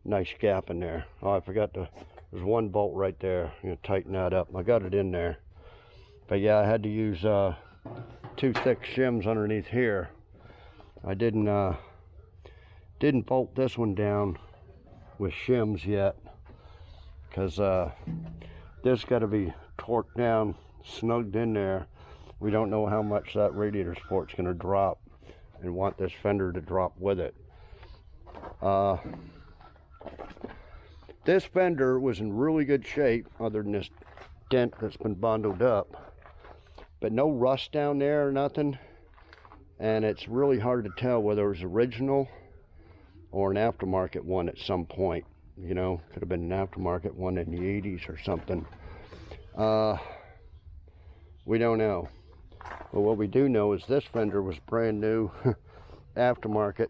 nice gap in there. Oh, I forgot there's one bolt right there. I'm gonna tighten that up. I got it in there, but yeah, I had to use 2 thick shims underneath here. I didn't bolt this one down with shims yet, because this got to be torqued down, snugged in there. We don't know how much that radiator support's going to drop, and want this fender to drop with it. This fender was in really good shape, other than this dent that's been bundled up, but no rust down there or nothing. And it's really hard to tell whether it was original or an aftermarket one at some point. You know, could have been an aftermarket one in the 80s or something. We don't know. But what we do know is this fender was brand new, aftermarket,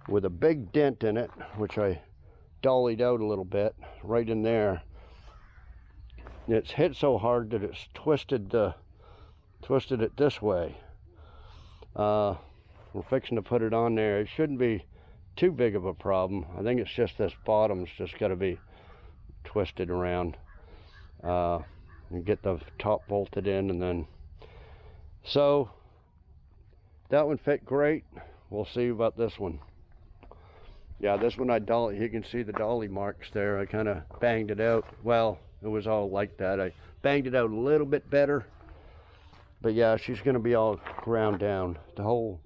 with a big dent in it, which I dollied out a little bit right in there. It's hit so hard that it's twisted it this way. We're fixing to put it on there. It shouldn't be too big of a problem. I think it's just this bottom's just got to be twisted around, and get the top bolted in, and then so that one fit great. We'll see about this one. Yeah, this one I dolly. You can see the dolly marks there. I kind of banged it out. Well, it was all like that. I banged it out a little bit better. But yeah, she's going to be all ground down. The whole,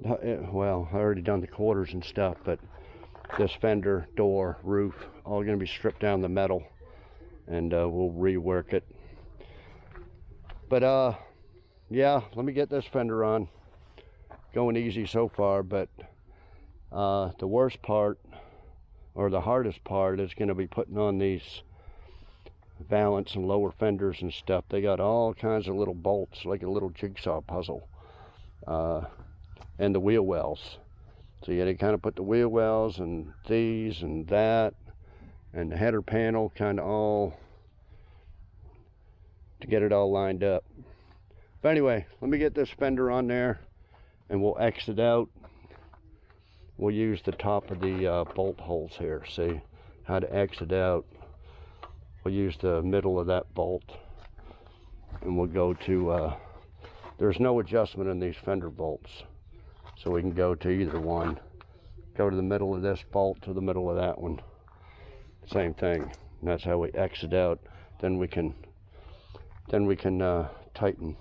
well, I already done the quarters and stuff, but this fender, door, roof, all going to be stripped down the metal, and we'll rework it. But yeah, let me get this fender on. Going easy so far, but the worst part, or the hardest part, is going to be putting on these valance and lower fenders and stuff. They got all kinds of little bolts, like a little jigsaw puzzle, and the wheel wells. So you got to kind of put the wheel wells and these and that and the header panel kind of all to get it all lined up. But anyway, let me get this fender on there and we'll exit out. We'll use the top of the bolt holes here. See how to exit out. We'll use the middle of that bolt, and we'll go to, there's no adjustment in these fender bolts, so we can go to either one. Go to the middle of this bolt to the middle of that one. Same thing. And that's how we exit out. Then we can tighten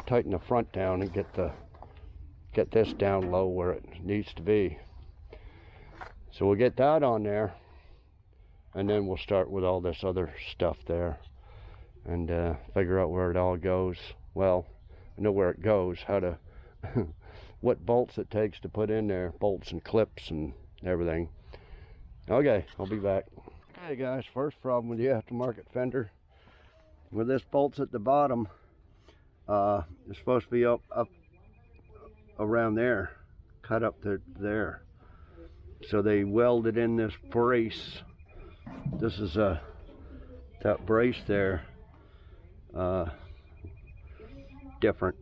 the front down and get this down low where it needs to be. So we'll get that on there, and then we'll start with all this other stuff there, and figure out where it all goes. Well, I know where it goes, how to what bolts it takes to put in there, bolts and clips and everything. Okay, I'll be back. Okay guys, first problem with the aftermarket fender, with this bolts at the bottom, it's supposed to be up around there, cut up to there. So they welded in this brace. This is that brace there, different.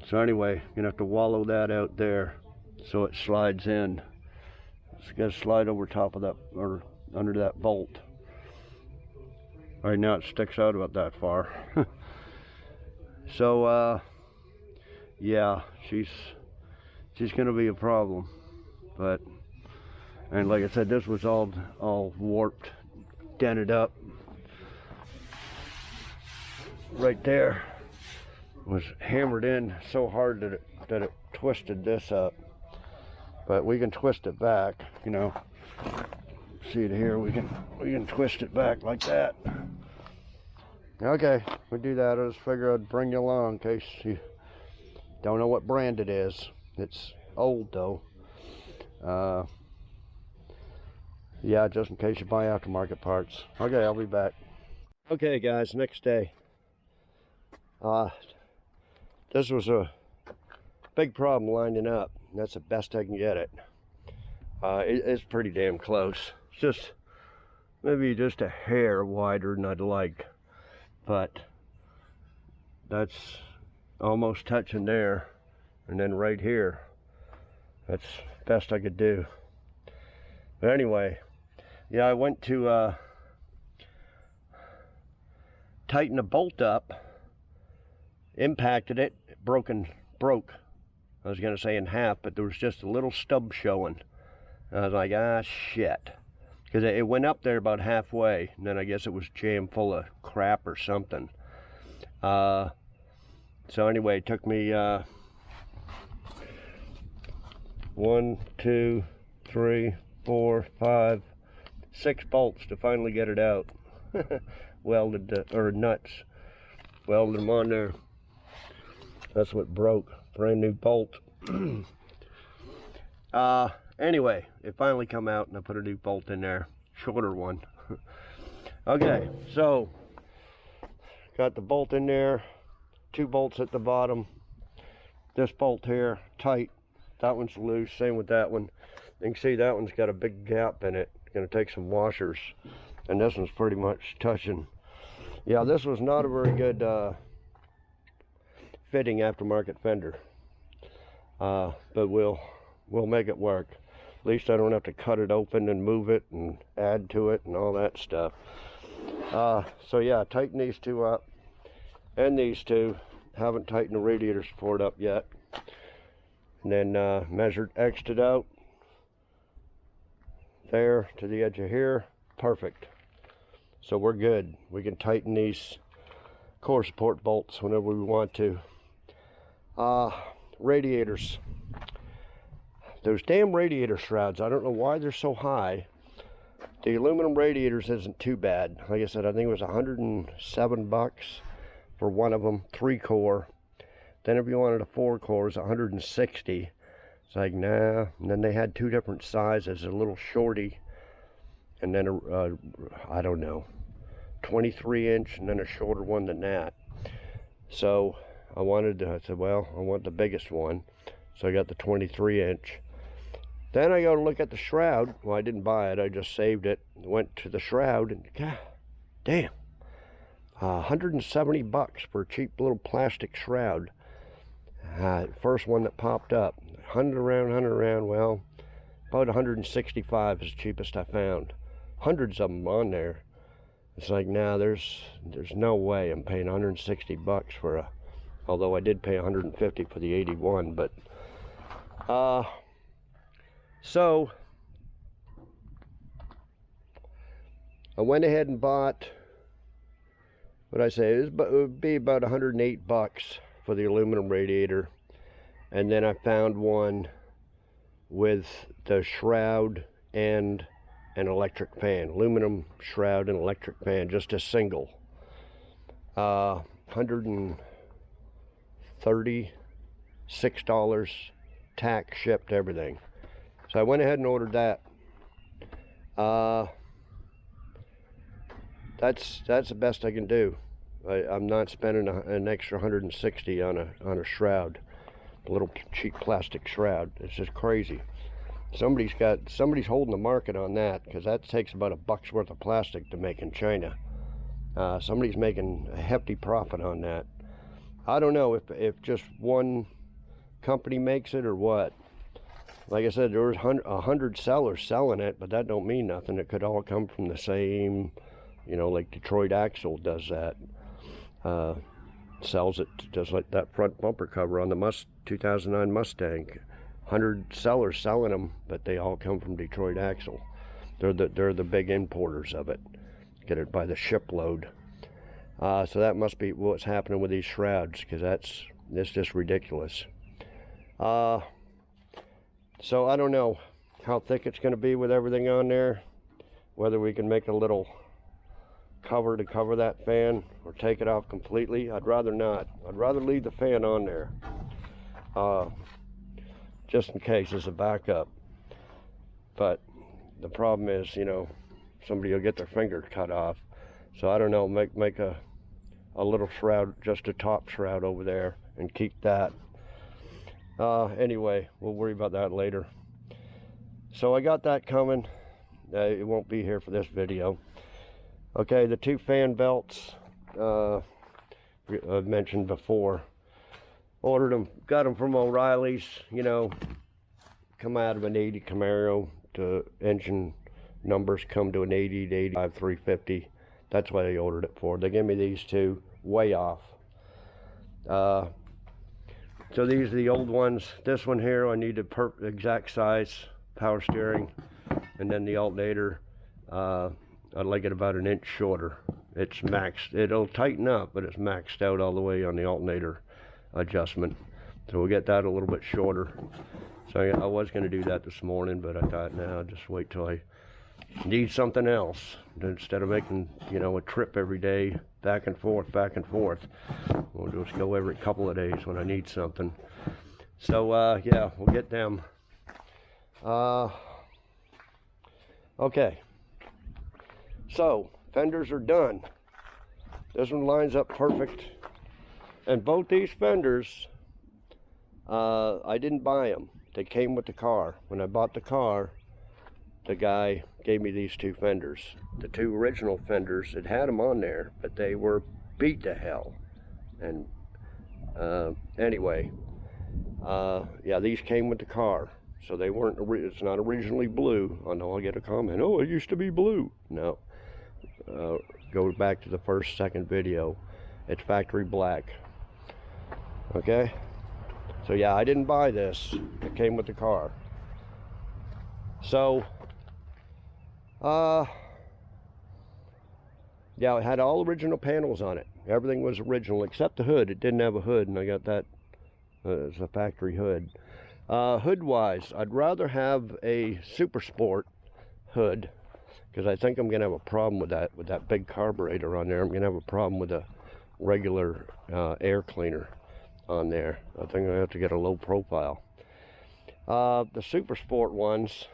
So anyway, you're gonna have to wallow that out there so it slides in. It's gonna slide over top of that, or under that bolt. Right now it sticks out about that far. So yeah, she's gonna be a problem. But, and like I said, this was all warped, dented up. Right there was hammered in so hard that it twisted this up. But we can twist it back, you know. See it here, we can twist it back like that. Okay, we do that. I just figure I'd bring you along in case you don't know what brand it is. It's old though. Yeah, just in case you buy aftermarket parts. Okay, I'll be back. Okay guys, next day. This was a big problem lining up. That's the best I can get it. It's pretty damn close. It's just maybe just a hair wider than I'd like, but that's almost touching there, and then right here, that's best I could do. But anyway, yeah, I went to tighten a bolt up, impacted it, broke. I was gonna say in half, but there was just a little stub showing. And I was like, ah, shit. Because it went up there about halfway, and then I guess it was jammed full of crap or something. So anyway, it took me 1, 2, 3, 4, 5, 6 bolts to finally get it out. Welded, or nuts. Welded them on there. That's what broke. Brand new bolt. Anyway, it finally come out and I put a new bolt in there. Shorter one. Okay, so got the bolt in there. 2 bolts at the bottom. This bolt here, tight. That one's loose. Same with that one. You can see that one's got a big gap in it. Gonna take some washers. And this one's pretty much touching. Yeah, this was not a very good fitting aftermarket fender. But we'll make it work. At least I don't have to cut it open and move it and add to it and all that stuff. So yeah, tighten these 2 up and these 2. Haven't tightened the radiator support up yet. And then measured, X'd it out there to the edge of here. Perfect. So we're good. We can tighten these core support bolts whenever we want to. Radiators. Those damn radiator shrouds, I don't know why they're so high. The aluminum radiators isn't too bad. Like I said, I think it was $107 for one of them, 3-core. Then if you wanted a 4-core, it's $160. It's like, nah. And then they had 2 different sizes, a little shorty, and then I don't know, 23-inch, and then a shorter one than that. So I said, well, I want the biggest one. So I got the 23-inch. Then I go to look at the shroud. Well, I didn't buy it. I just saved it. Went to the shroud, and god damn, $170 for a cheap little plastic shroud. First one that popped up. 100 around. Well, about 165 is the cheapest I found. Hundreds of them on there. It's like, nah, there's no way I'm paying $160 for a. Although I did pay $150 for the 81, but so I went ahead and bought, what I say, it would be about $108 for the aluminum radiator, and then I found one with the shroud and an electric fan, aluminum shroud and electric fan, just a single. $136 tax, shipped, everything. So I went ahead and ordered that. That's the best I can do. I'm not spending an extra $160 on a shroud, a little cheap plastic shroud. It's just crazy. Somebody's holding the market on that, because that takes about $1 worth of plastic to make in China. Somebody's making a hefty profit on that. I don't know if just one company makes it or what. Like I said, there was 100 sellers selling it, but that don't mean nothing. It could all come from the same, you know, like Detroit Axle does that. Sells it just like that front bumper cover on the 2009 Mustang. 100 sellers selling them, but they all come from Detroit Axle. They're the big importers of it. Get it by the shipload. So that must be what's happening with these shrouds, because it's just ridiculous. So I don't know how thick it's going to be with everything on there. Whether we can make a little cover to cover that fan or take it off completely. I'd rather not. I'd rather leave the fan on there, just in case as a backup. but the problem is, you know, somebody will get their finger cut off. So I don't know, make a little shroud, just a top shroud over there, and keep that. Anyway, we'll worry about that later. So I got that coming. It won't be here for this video. Okay, the 2 fan belts I've mentioned before. Ordered them, got them from O'Reilly's. You know, come out of an 80 Camaro, to engine numbers come to an 80 to 85 350. That's what I ordered it for. They gave me these 2 way off. So these are the old ones. This one here, I need the exact size power steering, and then the alternator, I'd like it about an inch shorter. It's maxed. It'll tighten up, but it's maxed out all the way on the alternator adjustment. So we'll get that a little bit shorter. So I was going to do that this morning, but I thought, no, I'll just wait till I need something else. Instead of making, you know, a trip every day, back and forth, we'll just go every couple of days when I need something. So, yeah, we'll get them. Okay. So, fenders are done. This one lines up perfect. And both these fenders, I didn't buy them. They came with the car. When I bought the car, the guy gave me these 2 fenders. The 2 original fenders, it had them on there, but they were beat to hell. And anyway, yeah, these came with the car. So they weren't, it's not originally blue. I know I'll get a comment, oh, it used to be blue. No. Go back to the second video. It's factory black. Okay? So yeah, I didn't buy this. It came with the car. So, yeah, it had all original panels on it. Everything was original except the hood. It didn't have a hood, and I got that as a factory hood. Hood-wise, I'd rather have a Super Sport hood, because I think I'm going to have a problem with that big carburetor on there. I'm going to have a problem with a regular air cleaner on there. I think I have to get a low profile. The Super Sport ones,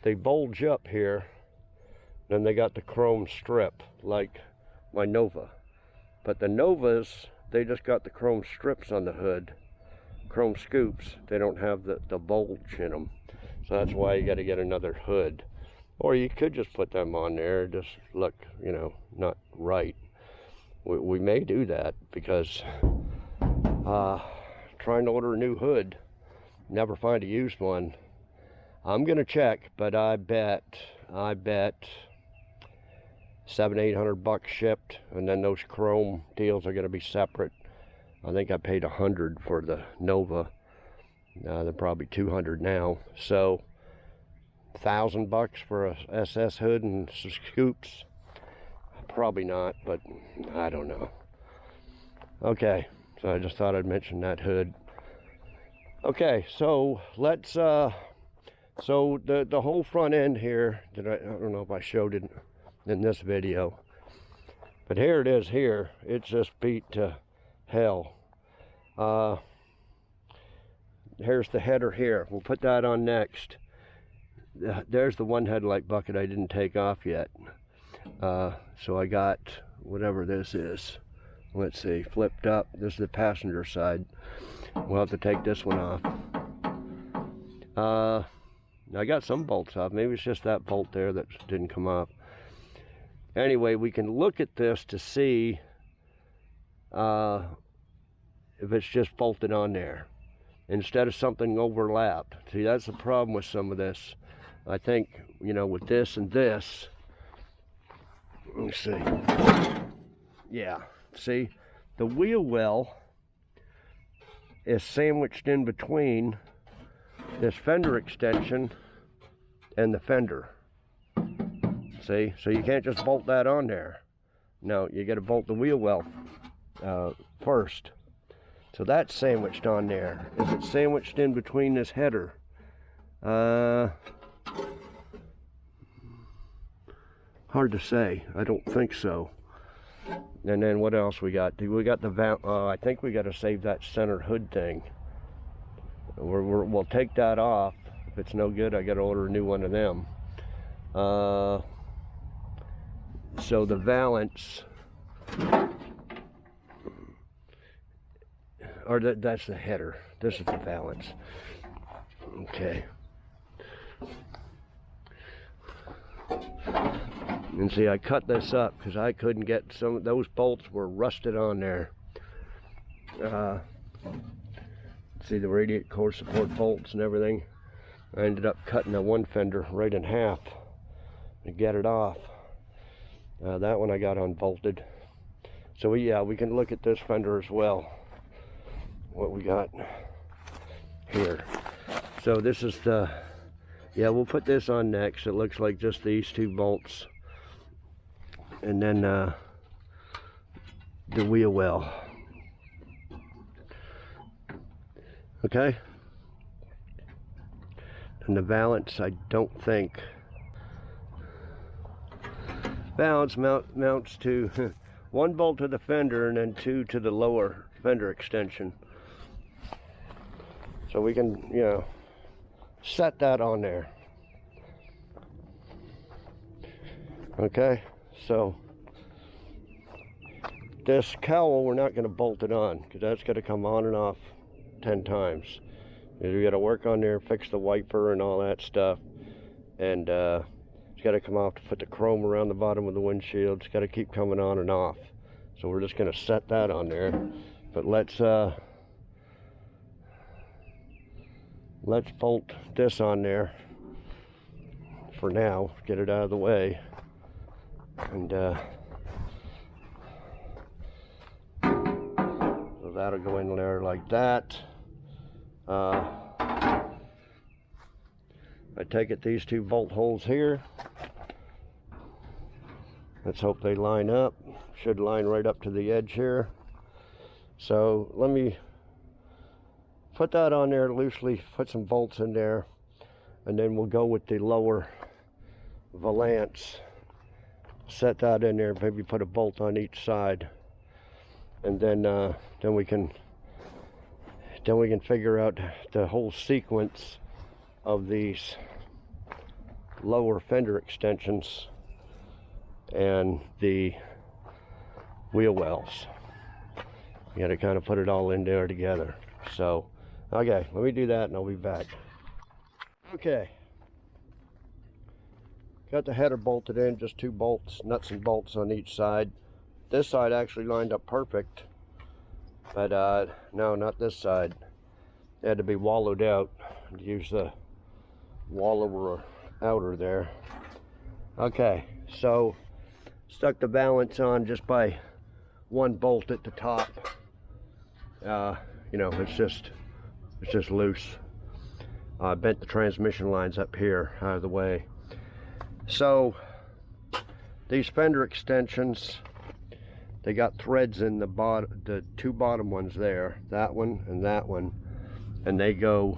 they bulge up here, then they got the chrome strip like my Nova. But the Novas, they just got the chrome strips on the hood, chrome scoops. They don't have the bulge in them. So that's why you got to get another hood. Or you could just put them on there, just look, you know, not right. We may do that, because trying to order a new hood, never find a used one. I'm gonna check, but I bet $700-800 shipped, and then those chrome deals are gonna be separate. I think I paid $100 for the Nova. They're probably $200 now. So $1,000 for a SS hood and some scoops. Probably not, but I don't know. Okay, so I just thought I'd mention that hood. Okay, so let's so the whole front end here, I don't know if I showed it in this video, but here it is here. It's just beat to hell. Here's the header here. We'll put that on next. There's the one headlight bucket I didn't take off yet. So I got whatever this is. Let's see, flipped up. This is the passenger side. We'll have to take this one off. I got some bolts off. Maybe it's just that bolt there that didn't come off. Anyway, we can look at this to see if it's just bolted on there instead of something overlapped. See, that's the problem with some of this. I think, you know, with this and this, let's see. Yeah, see, the wheel well is sandwiched in between this fender extension and the fender. See, so you can't just bolt that on there. No, you got to bolt the wheel well first. So that's sandwiched on there. Is it sandwiched in between this header? Hard to say. I don't think so. And then what else we got? We got the I think we got to save that center hood thing. We'll take that off, If it's no good, I gotta order a new one of them. So the valance, or that's the header. This is the valance. Okay. And see, I cut this up because I couldn't get some. Those bolts were rusted on there. See the radiator core support bolts and everything. I ended up cutting that one fender right in half to get it off. That one I got unbolted. So yeah, we can look at this fender as well. What we got here. So this is the, yeah, we'll put this on next. It looks like just these two bolts. And then the wheel well. Okay. And the valance, I don't think. Valance mounts to one bolt to the fender and then two to the lower fender extension. So we can, you know, set that on there. Okay, so this cowl, we're not going to bolt it on because that's going to come on and off 10 times. We got to work on there, fix the wiper and all that stuff, and it's got to come off to put the chrome around the bottom of the windshield. It's got to keep coming on and off. So we're just going to set that on there. But let's bolt this on there for now. Get it out of the way, and so that'll go in there like that. I take it these two bolt holes here. Let's hope they line up. Should line right up to the edge here. So let me put that on there loosely, put some bolts in there, and then we'll go with the lower valance. Set that in there, maybe put a bolt on each side, and then we can figure out the whole sequence of these lower fender extensions and the wheel wells. You got to kind of put it all in there together. So, okay, let me do that and I'll be back. Okay, got the header bolted in, just two bolts, nuts and bolts on each side. This side actually lined up perfect, but no, not this side. It had to be wallowed out. Use the wallower outer there. Okay, so stuck the valance on just by one bolt at the top. You know, it's just loose. Bent the transmission lines up here out of the way. So these fender extensions, they got threads in the bottom, the two bottom ones there, that one, and they go,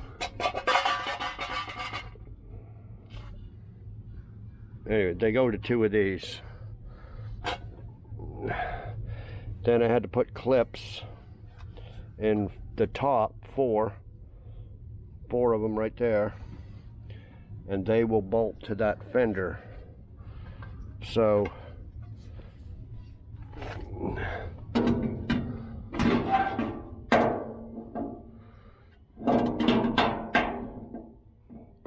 anyway, they go to two of these. Then I had to put clips in the top, four of them right there, and they will bolt to that fender. So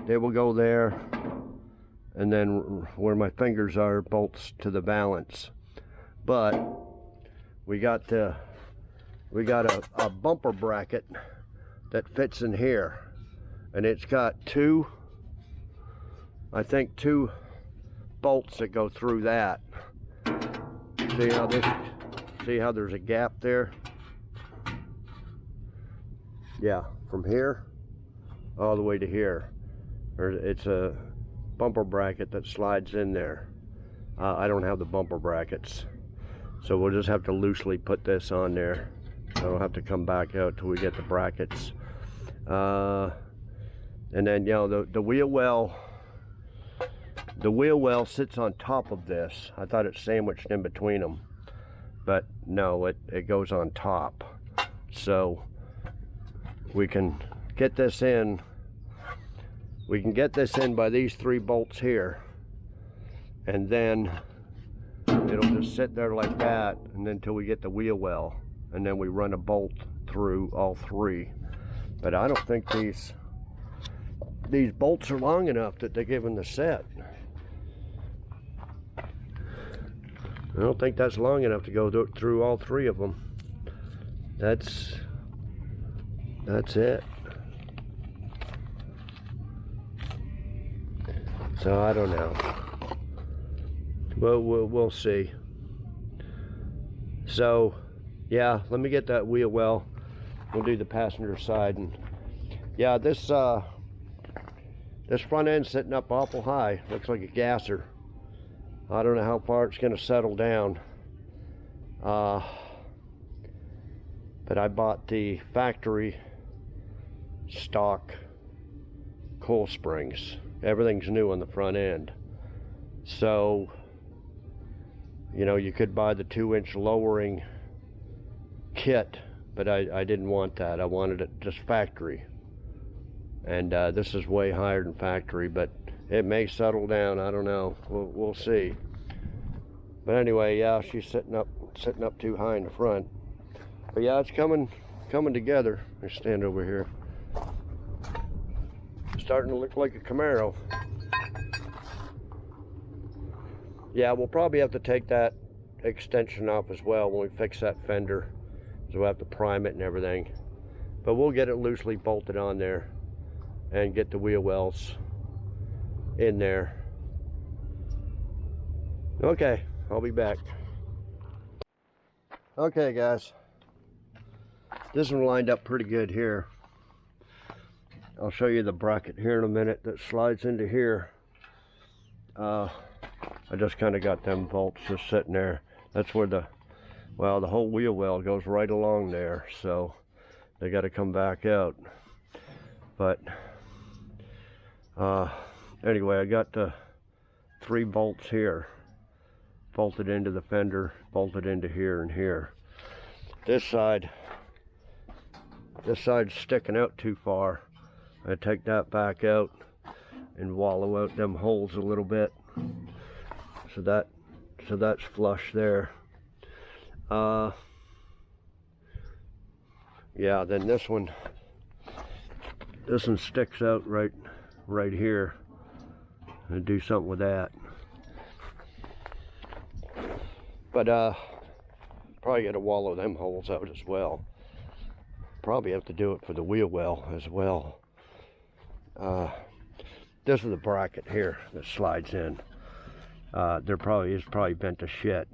they will go there, and then where my fingers are bolts to the valance. But we got a bumper bracket that fits in here, and it's got two bolts that go through that. See how there's a gap there? Yeah, from here all the way to here. It's a bumper bracket that slides in there. I don't have the bumper brackets, so we'll just have to loosely put this on there. I don't have to come back out till we get the brackets. And then, you know, the wheel well sits on top of this. I thought it's sandwiched in between them, but no, it goes on top. So we can get this in We can get this in by these 3 bolts here, and then it'll just sit there like that, and then until we get the wheel well, and then we run a bolt through all 3. But I don't think these bolts are long enough that they're given the set. I don't think that's long enough to go through all 3 of them. That's it. So I don't know. Well, we'll see. So yeah, let me get that wheel well. We'll do the passenger side. And yeah, this front end's sitting up awful high. Looks like a gasser. I don't know how far it's going to settle down. But I bought the factory stock coil springs. Everything's new on the front end. So, you know, you could buy the 2-inch lowering kit, but I didn't want that. I wanted it just factory. And this is way higher than factory, but it may settle down. I don't know. We'll see. But anyway, yeah, she's sitting up too high in the front. But yeah, it's coming together. Let's stand over here. Starting to look like a Camaro. Yeah, we'll probably have to take that extension off as well when we fix that fender. So we'll have to prime it and everything. But we'll get it loosely bolted on there and get the wheel wells in there. Okay, I'll be back. Okay guys, this one lined up pretty good here. I'll show you the bracket here in a minute that slides into here. I just kind of got them bolts just sitting there. That's where the whole wheel well goes right along there, so they got to come back out. But anyway, I got the 3 bolts here bolted into the fender, bolted into here and here. This side's sticking out too far. I take that back out and wallow out them holes a little bit, so that's flush there. Yeah, then this one sticks out right here. And do something with that. But probably got to wallow them holes out as well. Probably have to do it for the wheel well as well. This is the bracket here that slides in. There probably is bent to shit,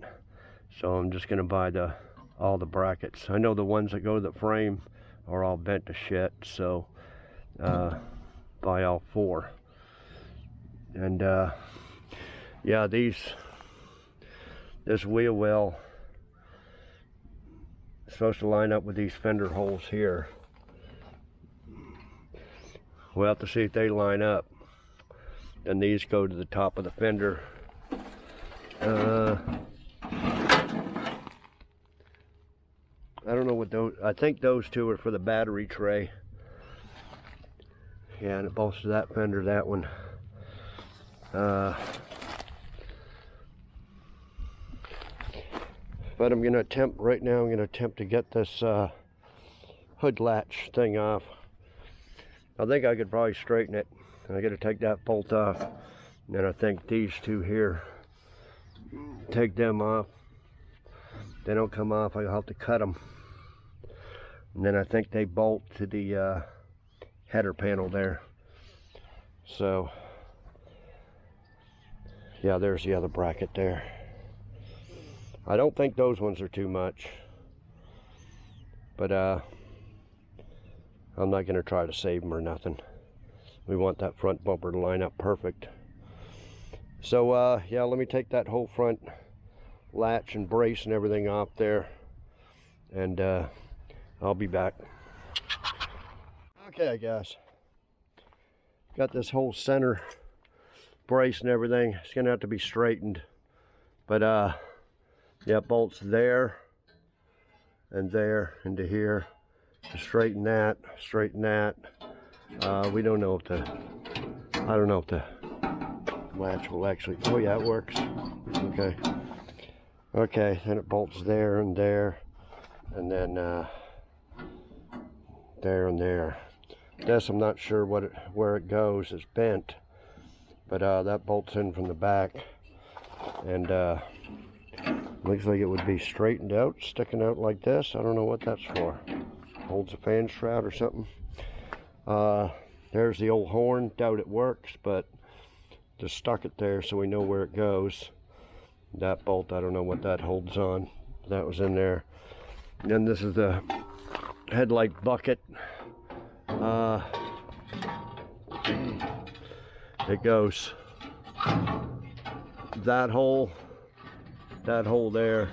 so I'm just gonna buy all the brackets. I know the ones that go to the frame are all bent to shit, so buy all 4. And yeah, this wheel well is supposed to line up with these fender holes here. We'll have to see if they line up. And these go to the top of the fender. I don't know what those, I think those 2 are for the battery tray. Yeah, and it bolts to that fender, that one. But I'm gonna attempt, right now I'm gonna attempt to get this hood latch thing off. I think I could probably straighten it. I gotta take that bolt off. And then I think these 2 here, take them off. They don't come off, I'll have to cut them. And then I think they bolt to the header panel there. So, yeah, there's the other bracket there. I don't think those ones are too much. But I'm not gonna try to save them or nothing. We want that front bumper to line up perfect. So yeah, let me take that whole front latch and brace and everything off there, and I'll be back. Okay guys, got this whole center brace and everything. It's gonna have to be straightened, but yeah, bolts there and there into here. To straighten that. We don't know if I don't know if the latch will actually, oh yeah, it works. Okay. Okay, then it bolts there and there, and then there and there. This, I'm not sure where it goes. It's bent, but that bolts in from the back, and looks like it would be straightened out, sticking out like this. I don't know what that's for. Holds a fan shroud or something. There's the old horn. Doubt it works, but just stuck it there so we know where it goes. That bolt, I don't know what that holds on. That was in there. And then this is the headlight bucket. It goes that hole there,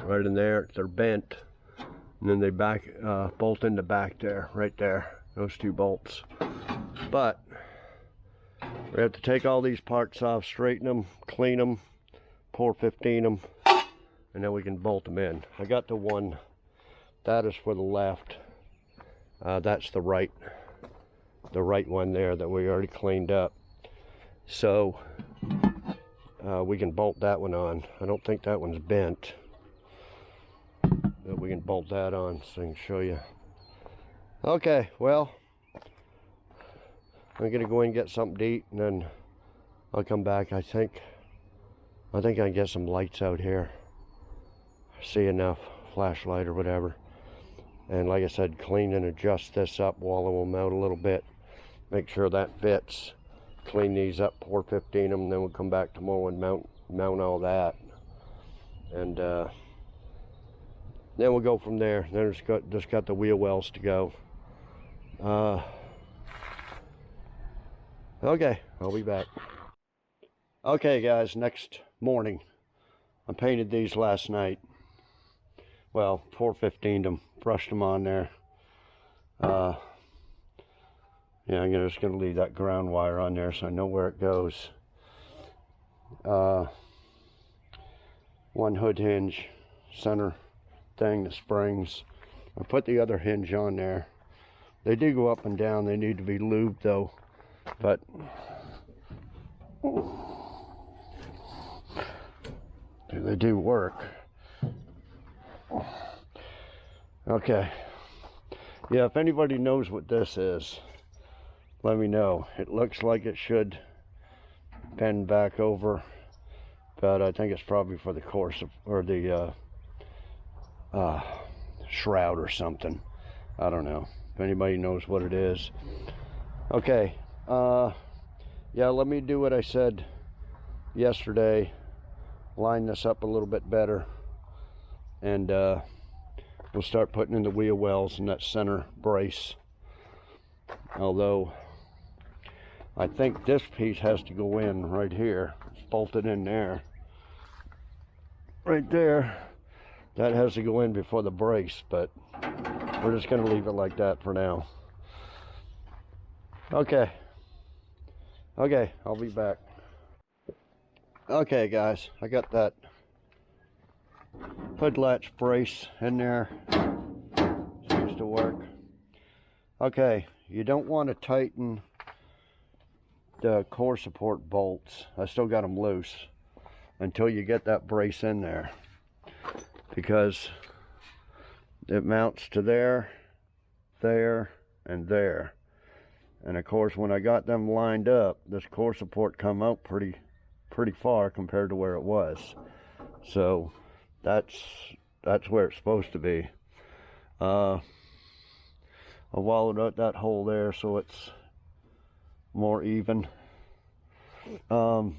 right in there. They're bent, and then they bolt in the back there, right there, those two bolts. But we have to take all these parts off, straighten them, clean them, pour 15 them, and then we can bolt them in. I got the one, that is for the left. That's the right one there that we already cleaned up. So we can bolt that one on. I don't think that one's bent, but we can bolt that on so I can show you. Okay, well, I'm gonna go in and get something to eat, and then I'll come back. I think I can get some lights out here. See enough, flashlight or whatever. And like I said, clean and adjust this up, wallow them out a little bit, make sure that fits. Clean these up, pour 15 them, and then we'll come back tomorrow and mount all that. And then we'll go from there. Then just got the wheel wells to go. Okay, I'll be back. Okay guys, next morning. I painted these last night. Well, 415'd them, brushed them on there. Yeah, I'm just gonna leave that ground wire on there so I know where it goes. One hood hinge, center thing, the springs. I put the other hinge on there. They do go up and down. They need to be lubed though, but they do work. Okay, yeah, if anybody knows what this is, let me know. It looks like it should bend back over, but I think it's probably for the course or the shroud or something. I don't know. If anybody knows what it is. Okay, yeah, let me do what I said yesterday. Line this up a little bit better, and we'll start putting in the wheel wells in that center brace. Although I think this piece has to go in right here. It's bolted in there. Right there. That has to go in before the brace, but we're just going to leave it like that for now. Okay. Okay, I'll be back. Okay guys, I got that hood latch brace in there. Seems to work. Okay, you don't want to tighten the core support bolts. I still got them loose until you get that brace in there, because it mounts to there, there, and there. And of course, when I got them lined up, this core support come out pretty far compared to where it was. So that's where it's supposed to be. I wallowed out that hole there so it's more even. Then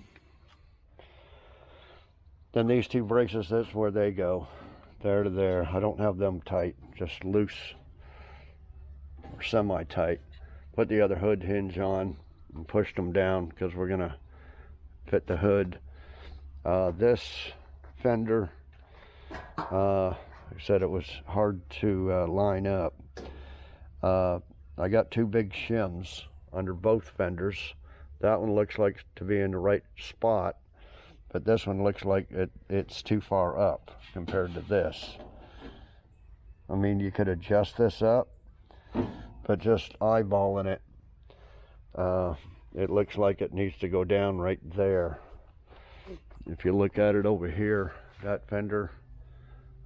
these two braces, that's where they go, there to there. I don't have them tight, just loose or semi-tight. Put the other hood hinge on and pushed them down because we're gonna fit the hood. This fender, I said it was hard to line up. I got two big shims under both fenders. That one looks like to be in the right spot, but this one looks like it's too far up compared to this. I mean, you could adjust this up, but just eyeballing it, it looks like it needs to go down right there. If you look at it over here, that fender,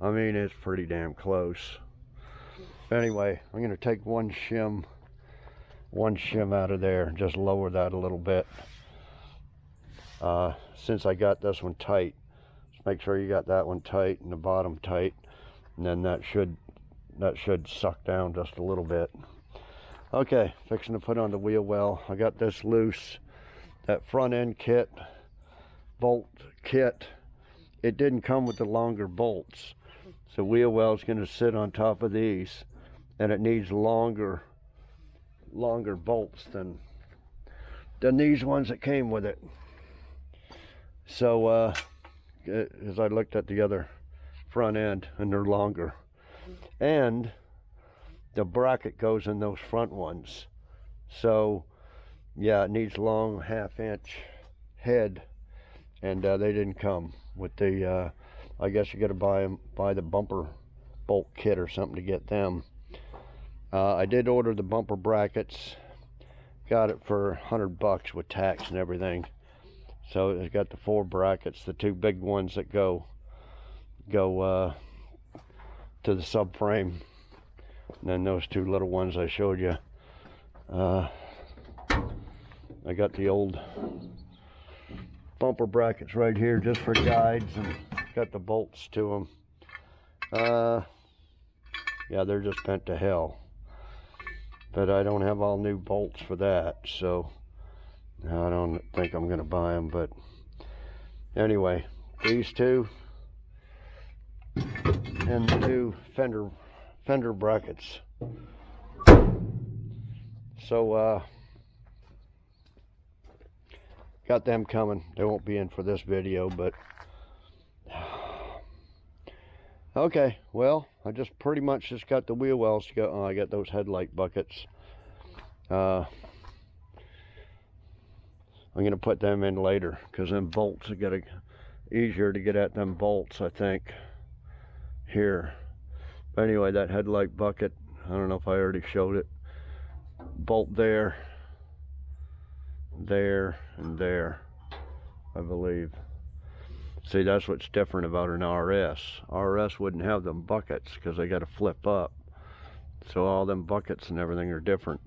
I mean, it's pretty damn close. Anyway, I'm going to take one shim out of there and just lower that a little bit. Since I got this one tight, just make sure you got that one tight and the bottom tight, and then that should suck down just a little bit. Okay, fixing to put on the wheel well. I got this loose. That front end kit, bolt kit, it didn't come with the longer bolts. So wheel well is going to sit on top of these, and it needs longer bolts than these ones that came with it. So as I looked at the other front end, and they're longer, and the bracket goes in those front ones. So yeah, it needs long 1/2 inch head, and they didn't come with the I guess you got to buy the bumper bolt kit or something to get them. I did order the bumper brackets, got it for $100 with tax and everything. So it's got the 4 brackets, the 2 big ones that go to the subframe, and then those 2 little ones I showed you. I got the old bumper brackets right here just for guides, and got the bolts to them. Yeah, they're just bent to hell, but I don't have all new bolts for that, so I don't think I'm gonna buy them. But anyway, these 2 and the 2 fender brackets. So got them coming. They won't be in for this video, but okay, well, I just pretty much just got the wheel wells to go. Oh, I got those headlight buckets. I'm gonna put them in later, because them bolts are easier to get at them bolts, I think, here. But anyway, that headlight bucket, I don't know if I already showed it. Bolt there, and there, I believe. See, that's what's different about an RS. RS wouldn't have them buckets because they got to flip up. So all them buckets and everything are different.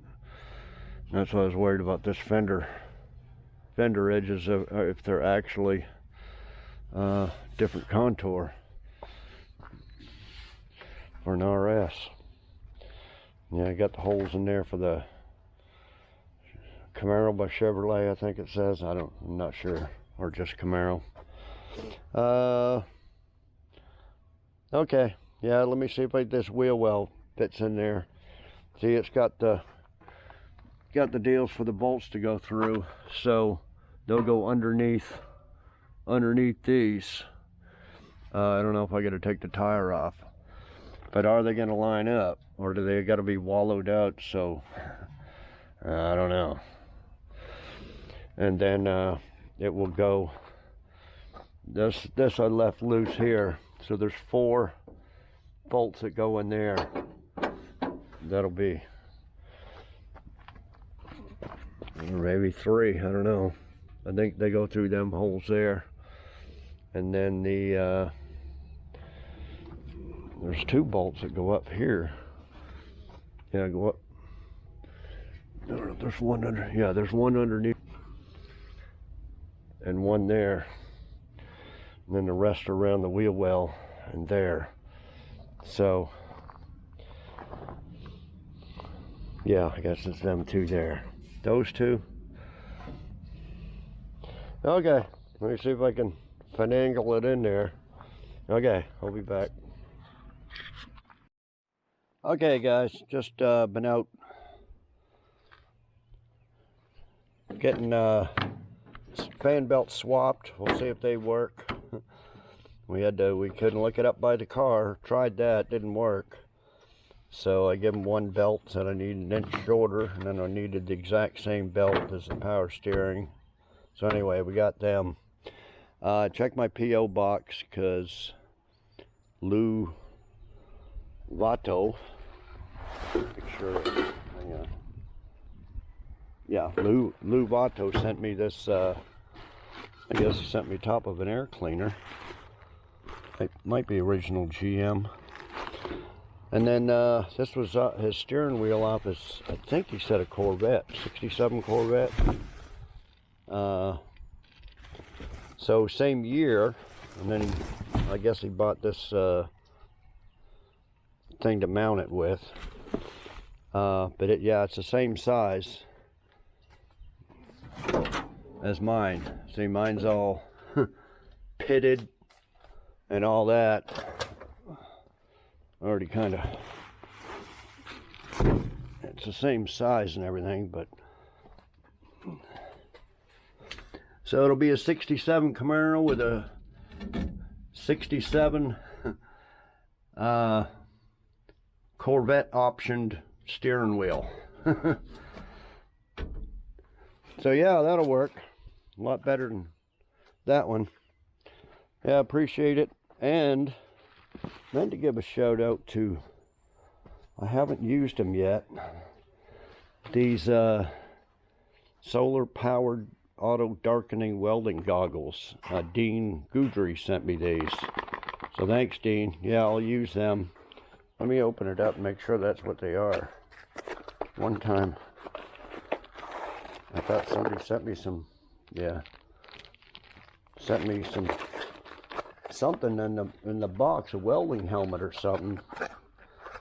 And that's why I was worried about this fender edges, if they're actually different contour for an RS. Yeah, I got the holes in there for the Camaro by Chevrolet, I think it says. I'm not sure, or just Camaro. Okay, yeah, let me see if this wheel well fits in there. See, it's got the deals for the bolts to go through, so they'll go underneath these. I don't know if I got to take the tire off, but are they going to line up, or do they got to be wallowed out? So I don't know. And then it will go. This I left loose here, so there's 4 bolts that go in there. That'll be, or maybe 3, I don't know. I think they go through them holes there. And then there's 2 bolts that go up here. Yeah, go up. No, there's one under, yeah, there's one underneath and one there. And then the rest are around the wheel well and there. So yeah, I guess it's them 2 there. Those 2. Okay, let me see if I can finagle it in there. Okay, I'll be back. Okay guys, just been out getting fan belts swapped. We'll see if they work. We couldn't look it up by the car. Tried that, didn't work. So I give them one belt, said I need an inch shorter, and then I needed the exact same belt as the power steering. So anyway, we got them. Check my P.O. box, because Lou Lato, make sure, hang Yeah, Lou Vato sent me this, I guess he sent me top of an air cleaner. It might be original GM. And then this was his steering wheel off his, I think he said a Corvette, 67 Corvette. So same year, and then I guess he bought this thing to mount it with. But yeah, it's the same size as mine. See, mine's all pitted and all that. Already kind of, it's the same size and everything, but so it'll be a 67 Camaro with a 67 Corvette optioned steering wheel. So yeah, that'll work a lot better than that one. Yeah, appreciate it. And then to give a shout out to, I haven't used them yet, these solar powered auto darkening welding goggles. Dean Goudry sent me these, so thanks, Dean. Yeah, I'll use them. Let me open it up and make sure that's what they are. One time I thought somebody sent me some, yeah, sent me something in the box, a welding helmet or something,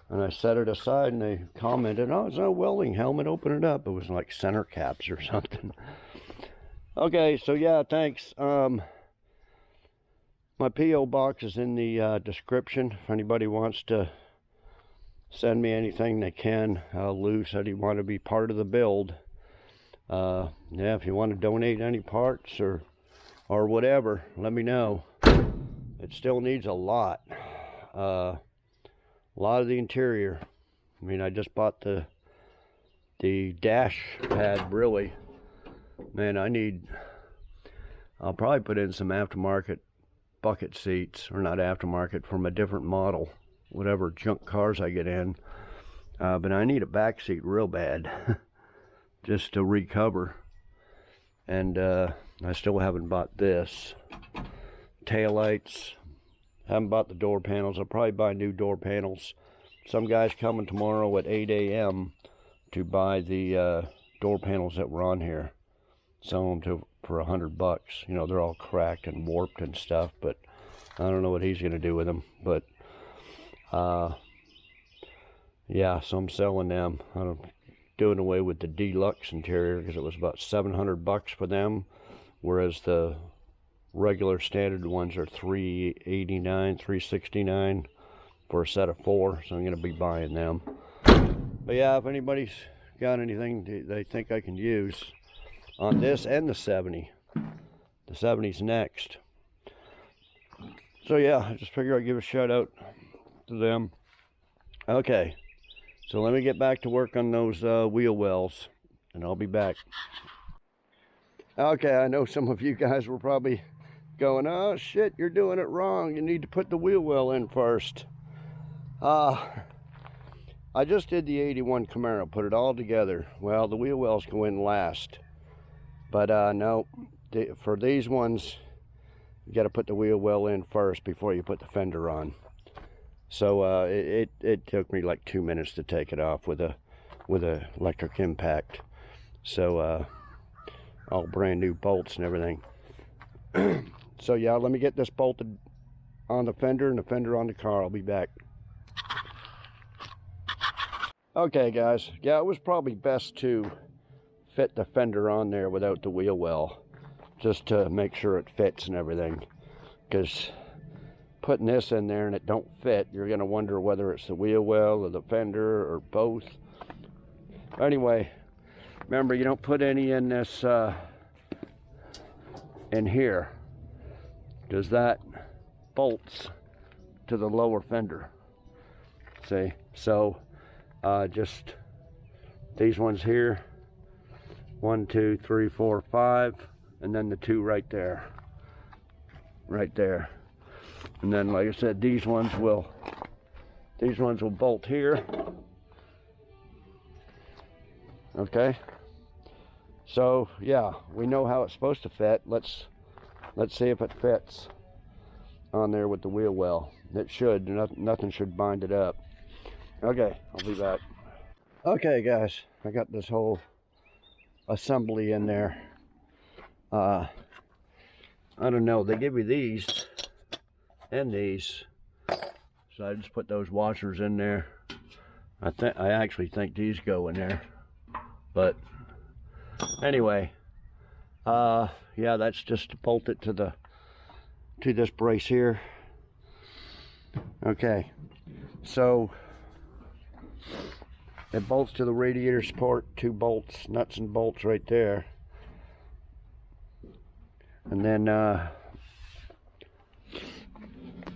and I set it aside and they commented, oh, it's not a welding helmet, open it up. It was like center caps or something. Okay, so yeah, thanks. My P.O. box is in the description. If anybody wants to send me anything, they can. Lou said he wanted to be part of the build. Yeah, if you want to donate any parts or whatever, let me know. It still needs a lot. A lot of the interior. I mean, I just bought the dash pad, really. Man, I'll probably put in some aftermarket bucket seats, or not aftermarket, from a different model, whatever junk cars I get in. But I need a back seat real bad, just to recover. And I still haven't bought this. Taillights. Haven't bought the door panels. I'll probably buy new door panels. Some guy's coming tomorrow at 8 a.m. to buy the door panels that were on here. Sell them for $100. You know, they're all cracked and warped and stuff, but I don't know what he's going to do with them. But yeah, so I'm selling them. I'm doing away with the deluxe interior because it was about $700 for them, whereas the regular standard ones are $389, $369 for a set of 4. So I'm going to be buying them. But yeah, if anybody's got anything they think I can use on this and the 70. The 70's next. So yeah, I just figured I'd give a shout out to them. Okay, so let me get back to work on those wheel wells, and I'll be back. Okay, I know some of you guys were probably going, oh shit, you're doing it wrong. You need to put the wheel well in first. I just did the 81 Camaro, put it all together. Well, the wheel wells go in last. But no, for these ones, you got to put the wheel well in first before you put the fender on. So it took me like 2 minutes to take it off with a electric impact. So all brand new bolts and everything. So yeah, let me get this bolted on the fender and the fender on the car. I'll be back. Okay guys, yeah, it was probably best to fit the fender on there without the wheel well, just to make sure it fits and everything, because putting this in there and it don't fit, you're going to wonder whether it's the wheel well or the fender or both. Anyway, remember, you don't put any in this in here, because that bolts to the lower fender. See, so just these ones here, 1, 2, 3, 4, 5, and then the 2 right there, and then like I said, these ones will bolt here, Okay, so yeah, we know how it's supposed to fit. Let's see if it fits on there with the wheel well. It should. Nothing should bind it up. Okay, I'll be back. Okay guys, I got this whole assembly in there. I don't know, they give you these and these, so I just put those washers in there. I actually think these go in there, but anyway, yeah, that's just to bolt it to this brace here. Okay, so it bolts to the radiator support, 2 bolts, nuts and bolts right there. And then I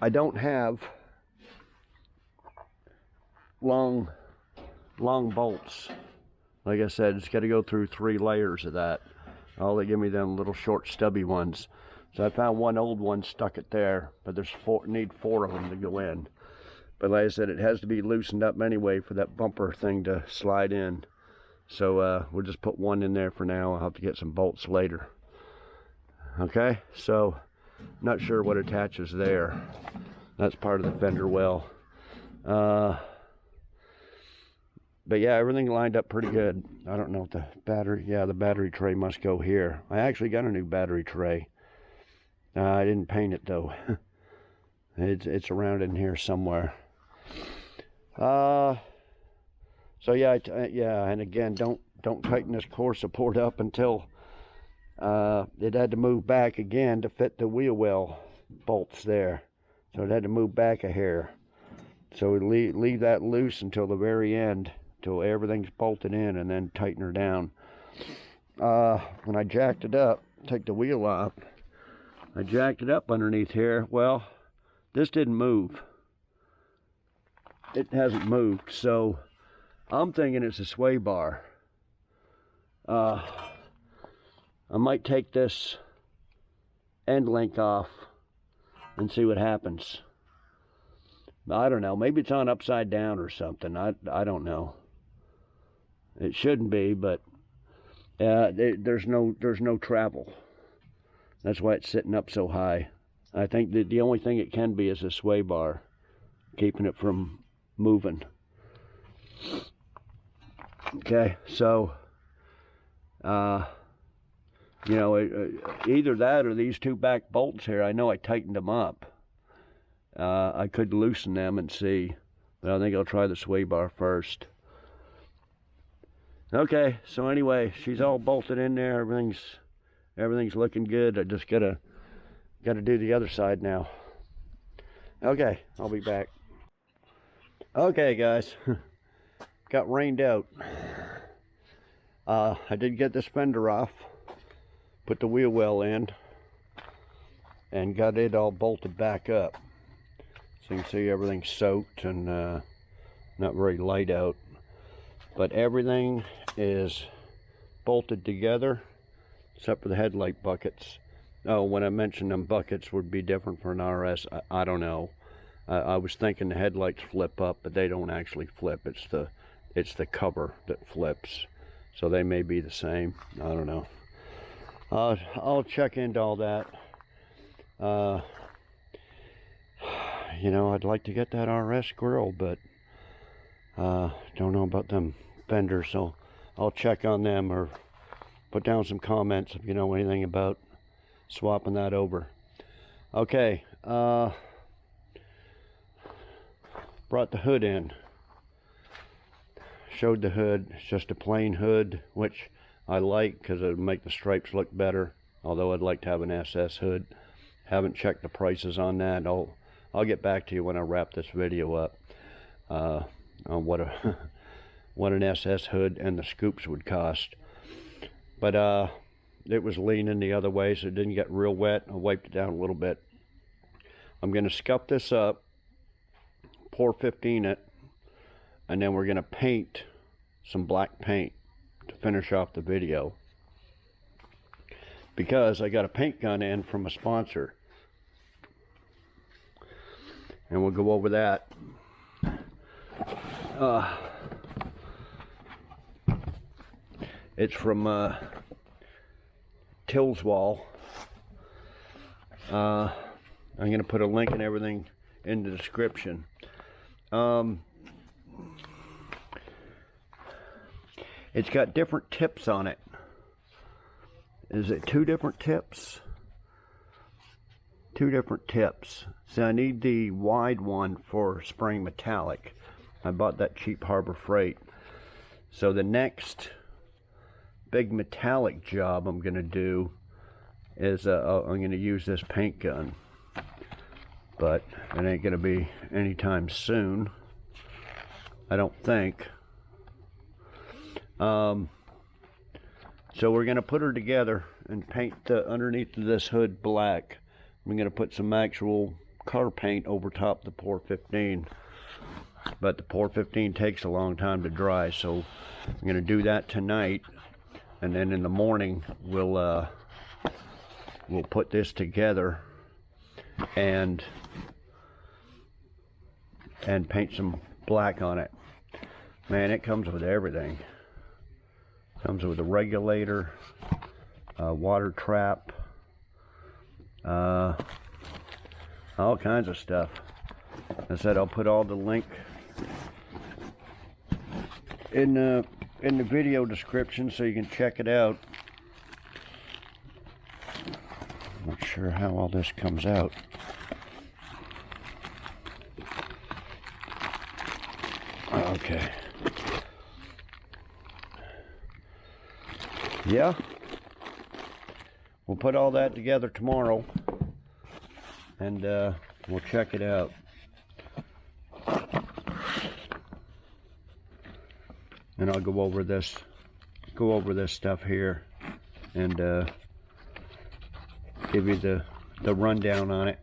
don't have long bolts. Like I said, it's got to go through 3 layers of that. Oh, they give me them little short stubby ones. So I found one old one, stuck it there, but there's need 4 of them to go in. But like I said, it has to be loosened up anyway for that bumper thing to slide in. So we'll just put one in there for now. I'll have to get some bolts later. Okay, so not sure what attaches there. That's part of the fender well. But yeah, everything lined up pretty good. I don't know if the battery, yeah, the battery tray must go here. I actually got a new battery tray. I didn't paint it though. It's around in here somewhere. So yeah, yeah, and again, don't tighten this core support up until it had to move back again to fit the wheel well bolts there. So it had to move back a hair. So we leave that loose until the very end, till everything's bolted in, and then tighten her down. When I jacked it up, take the wheel off, I jacked it up underneath here. Well, this didn't move. It hasn't moved, so I'm thinking it's a sway bar. I might take this end link off and see what happens. I don't know, maybe it's on upside down or something. I don't know. It shouldn't be, but there's no travel. That's why it's sitting up so high. I think that the only thing it can be is a sway bar, keeping it from moving. Okay, so you know, either that or these 2 back bolts here, I know I tightened them up. I could loosen them and see, but I think I'll try the sway bar first. Okay, so anyway, she's all bolted in there. Everything's looking good. I just gotta do the other side now. Okay, I'll be back. Okay, guys, got rained out. I did get this fender off, put the wheel well in, and got it all bolted back up. So you can see everything's soaked and not very light out. But everything is bolted together, except for the headlight buckets. Oh, when I mentioned them buckets would be different for an RS, I don't know. I was thinking the headlights flip up, but they don't actually flip. It's the cover that flips. So they may be the same. I don't know. I'll check into all that. You know, I'd like to get that RS grill, but don't know about them fenders, so I'll check on them or put down some comments if you know anything about swapping that over. Okay, brought the hood in. Showed the hood. It's just a plain hood, which I like because it'll make the stripes look better, although I'd like to have an SS hood. Haven't checked the prices on that. I'll get back to you when I wrap this video up on what an SS hood and the scoops would cost. But it was leaning the other way, so it didn't get real wet. I wiped it down a little bit. I'm going to scuff this up, pour 15 it, and then we're going to paint some black paint to finish off the video, because I got a paint gun in from a sponsor, and we'll go over that. It's from Tillswall. I'm going to put a link and everything in the description. It's got different tips on it. Is it 2 different tips? 2 different tips. So I need the wide one for spraying metallic. I bought that cheap Harbor Freight. So the next big metallic job I'm going to do is I'm going to use this paint gun. But it ain't going to be anytime soon, I don't think. So we're going to put her together and paint underneath of this hood black. I'm going to put some actual car paint over top the Pour 15. But the Pour 15 takes a long time to dry, so I'm going to do that tonight. And then in the morning, we'll put this together and paint some black on it. Man, it comes with everything. Comes with a regulator, water trap, all kinds of stuff. I said I'll put all the link in the video description so you can check it out. Not sure how all this comes out. Okay. Yeah, we'll put all that together tomorrow, and we'll check it out. And I'll go over this stuff here, and give you the rundown on it.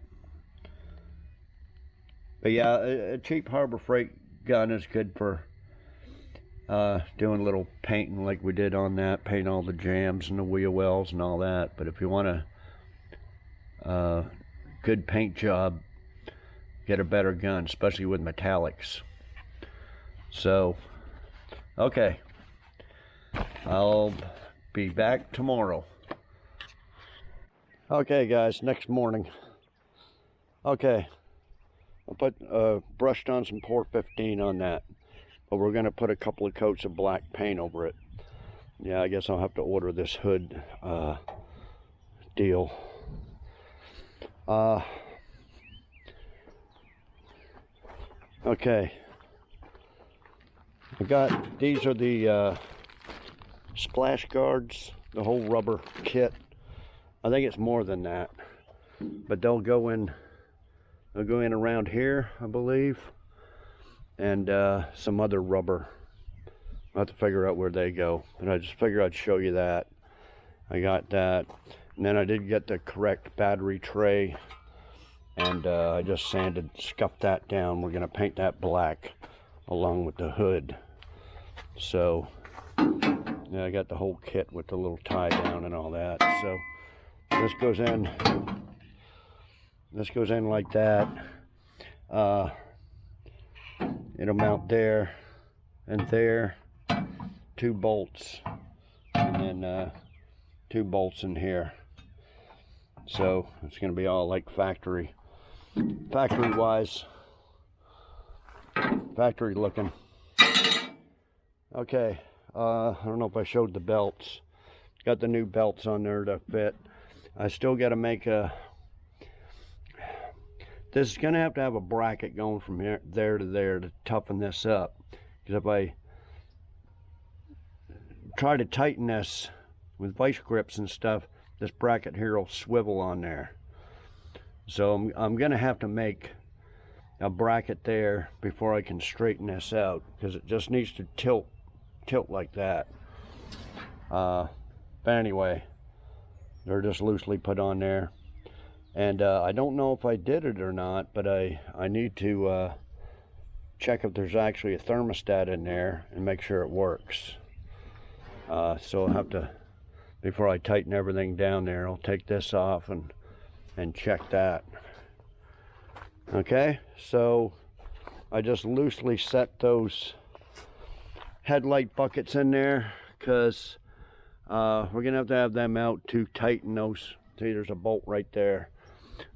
But yeah, a cheap Harbor Freight gun is good for doing a little painting like we did on that, paint all the jams and the wheel wells and all that. But if you want a good paint job, get a better gun, especially with metallics. So, okay, I'll be back tomorrow. Okay guys, next morning. Okay, I put brushed on some Pour 15 on that. But we're going to put a couple of coats of black paint over it. Yeah, I guess I'll have to order this hood deal. Okay. These are the splash guards, the whole rubber kit. I think it's more than that. But they'll go in around here, I believe. And some other rubber. I'll have to figure out where they go, but I just figured I'd show you that. I got that, and then I did get the correct battery tray, and I just scuffed that down. We're gonna paint that black along with the hood. So yeah, I got the whole kit with the little tie down and all that. So this goes in like that. It'll mount there and there, 2 bolts, and then 2 bolts in here. So it's going to be all like factory wise, factory looking. Okay, I don't know if I showed the belts. Got the new belts on there to fit. I still got to make this is going to have a bracket going from there to there to toughen this up. Because if I try to tighten this with vice grips and stuff, this bracket here will swivel on there. So I'm going to have to make a bracket there before I can straighten this out, because it just needs to tilt like that. But anyway, they're just loosely put on there. And I don't know if I did it or not, but I need to check if there's actually a thermostat in there and make sure it works. So I'll have to, before I tighten everything down there, I'll take this off and check that. Okay, so I just loosely set those headlight buckets in there because We're gonna have to have them out to tighten those. See, there's a bolt right there.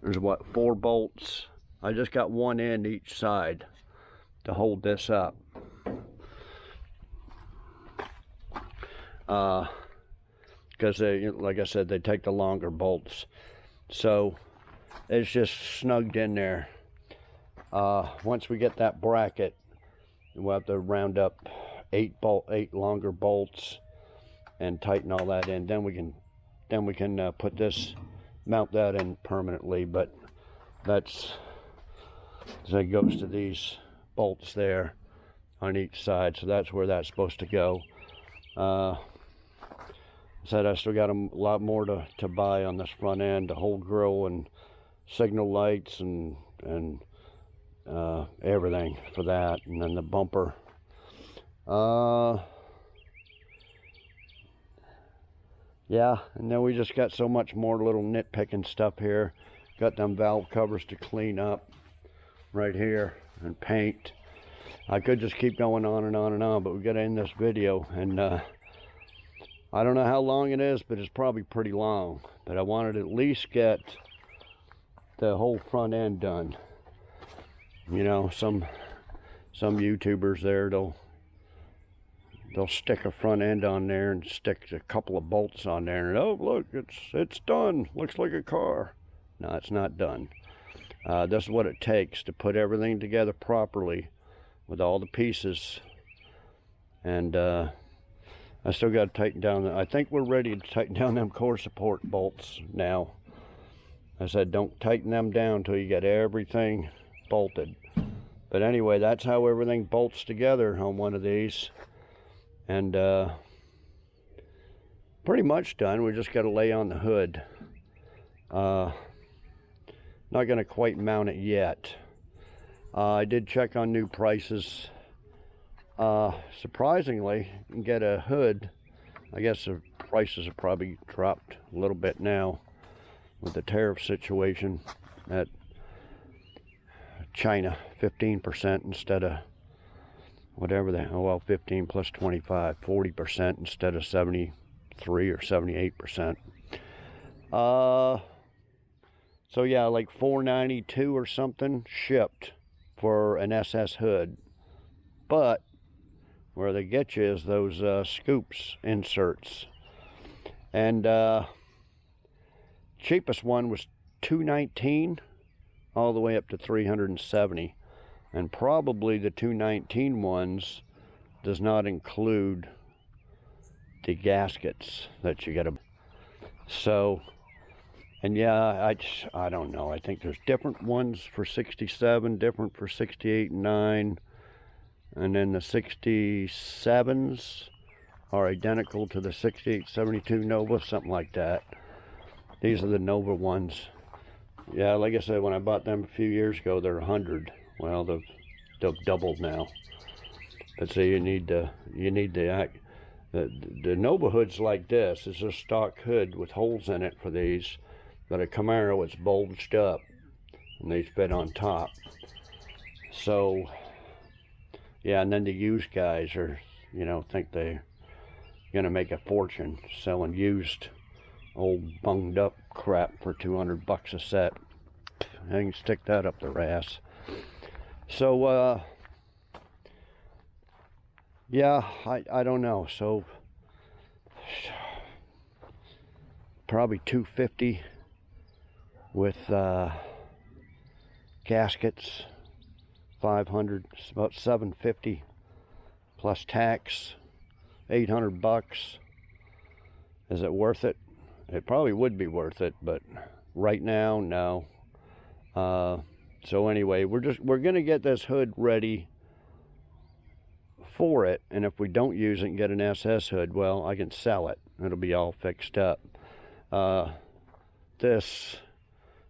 There's what, 4 bolts. I just got one end each side to hold this up. Because they, like I said, they take the longer bolts. So it's just snugged in there. Once we get that bracket, we'll have to round up 8 longer bolts and tighten all that in. Then we can put this, mount that in permanently. But that's, so it goes to these bolts there on each side. So that's where that's supposed to go. Said I still got a lot more to buy on this front end, the whole grill and signal lights and everything for that, and then the bumper. Yeah, and then we just got so much more little nitpicking stuff here. Got them valve covers to clean up right here and paint. I could just keep going on and on and on, but we got to end this video, and I don't know how long it is, but it's probably pretty long. But I wanted to at least get the whole front end done. You know, some YouTubers there, they'll stick a front end on there and stick a couple of bolts on there, and oh look, it's done. Looks like a car. No, it's not done. This is what it takes to put everything together properly with all the pieces. And I still got to tighten down. I think we're ready to tighten down them core support bolts now. I said don't tighten them down until you get everything bolted. But anyway, that's how everything bolts together on one of these. And pretty much done. We just got to lay on the hood. Not going to quite mount it yet. I did check on new prices. Surprisingly, you can get a hood. I guess the prices have probably dropped a little bit now with the tariff situation at China, 15% instead of whatever the hell, well, 15 plus 25, 40% instead of 73 or 78%. So yeah, like $4.92 or something shipped for an SS hood. But where they get you is those scoops inserts, and cheapest one was $219 all the way up to $370, and probably the $219 ones does not include the gaskets that you get. So, and yeah, I don't know, I think there's different ones for 67, different for 68 and 9. And then the 67s are identical to the 68, 72 Nova, something like that. These are the Nova ones. Yeah, like I said, when I bought them a few years ago, they're 100. Well, they've doubled now. But see, you need the Nova hoods like this. It's a stock hood with holes in it for these. But a Camaro, it's bulged up, and these fit on top. So yeah, and then the used guys are, you know, think they're gonna make a fortune selling used old bunged up crap for $200 a set. I can stick that up their ass. So yeah, I don't know. So probably $250 with gaskets. 500, about $750 plus tax, $800. Is it worth it? It probably would be worth it, but right now, no. So anyway, we're gonna get this hood ready for it, and if we don't use it and get an SS hood, well, I can sell it. It'll be all fixed up.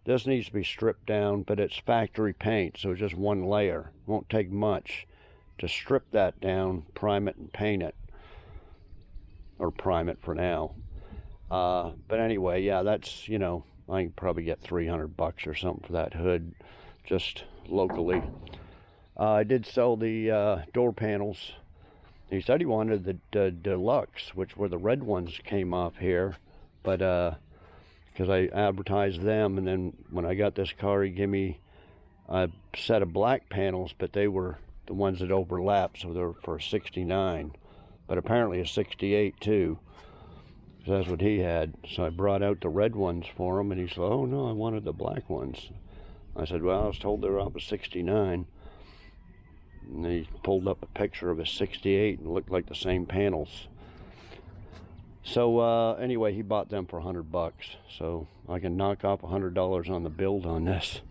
This needs to be stripped down, but it's factory paint, so it's just one layer. Won't take much to strip that down, prime it, and paint it. Or prime it for now. But anyway, yeah, that's, you know, I can probably get $300 or something for that hood, just locally. I did sell the door panels He said he wanted the deluxe, which were the red ones came off here, but because I advertised them, and then when I got this car, he gave me a set of black panels, but they were the ones that overlap, so they're for 69, but apparently a 68 too. So that's what he had. So I brought out the red ones for him, and he said, "Oh no, I wanted the black ones." I said, "Well, I was told they were off a 69." And he pulled up a picture of a 68 and it looked like the same panels. So anyway, he bought them for $100, so I can knock off $100 on the build on this,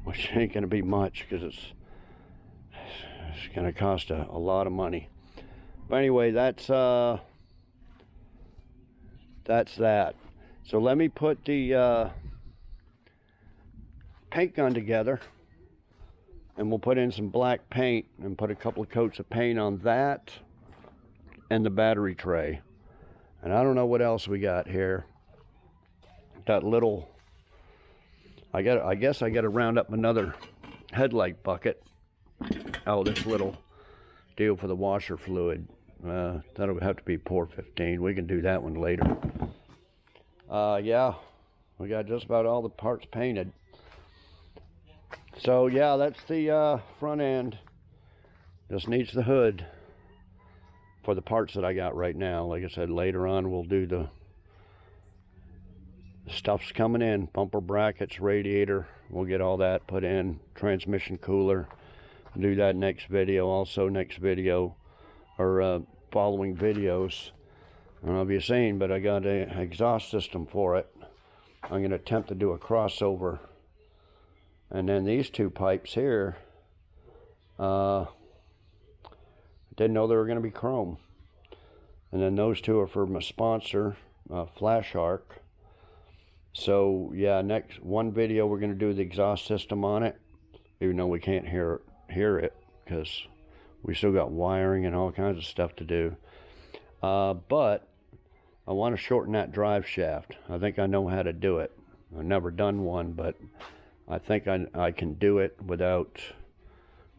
which ain't gonna be much because it's gonna cost a lot of money. But anyway, that's that. So let me put the paint gun together, and we'll put in some black paint and put a couple of coats of paint on that and the battery tray. And I don't know what else we got here. That little, I guess I got to round up another headlight bucket. Oh, this little deal for the washer fluid. That'll have to be pour 15. We can do that one later. Yeah, we got just about all the parts painted. So yeah, that's the front end. Just needs the hood for the parts that I got right now. Like I said, later on we'll do the stuff's coming in. Bumper brackets, radiator, we'll get all that put in. Transmission cooler, do that next video. Also next video, or following videos, I don't know if you've seen, but I got an exhaust system for it. I'm going to attempt to do a crossover. And then these two pipes here, didn't know they were going to be chrome. And then those two are for my sponsor, Flashark. So yeah, next one video we're going to do the exhaust system on it, even though we can't hear it because we still got wiring and all kinds of stuff to do. But I want to shorten that drive shaft. I think I know how to do it. I've never done one, but I think I can do it without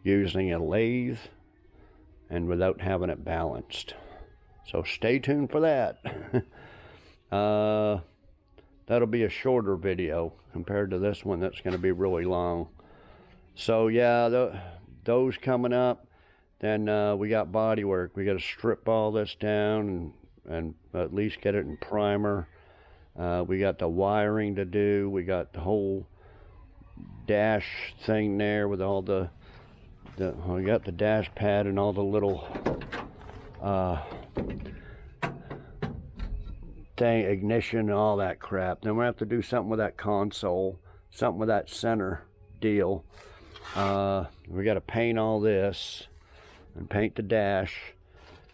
using a lathe and without having it balanced. So stay tuned for that. That'll be a shorter video compared to this one that's going to be really long. So yeah, those coming up. Then we got body work. We got to strip all this down and at least get it in primer. We got the wiring to do. We got the whole dash thing there with all we got the dash pad and all the little thing, ignition and all that crap. Then we have to do something with that console, something with that center deal. We got to paint all this and paint the dash.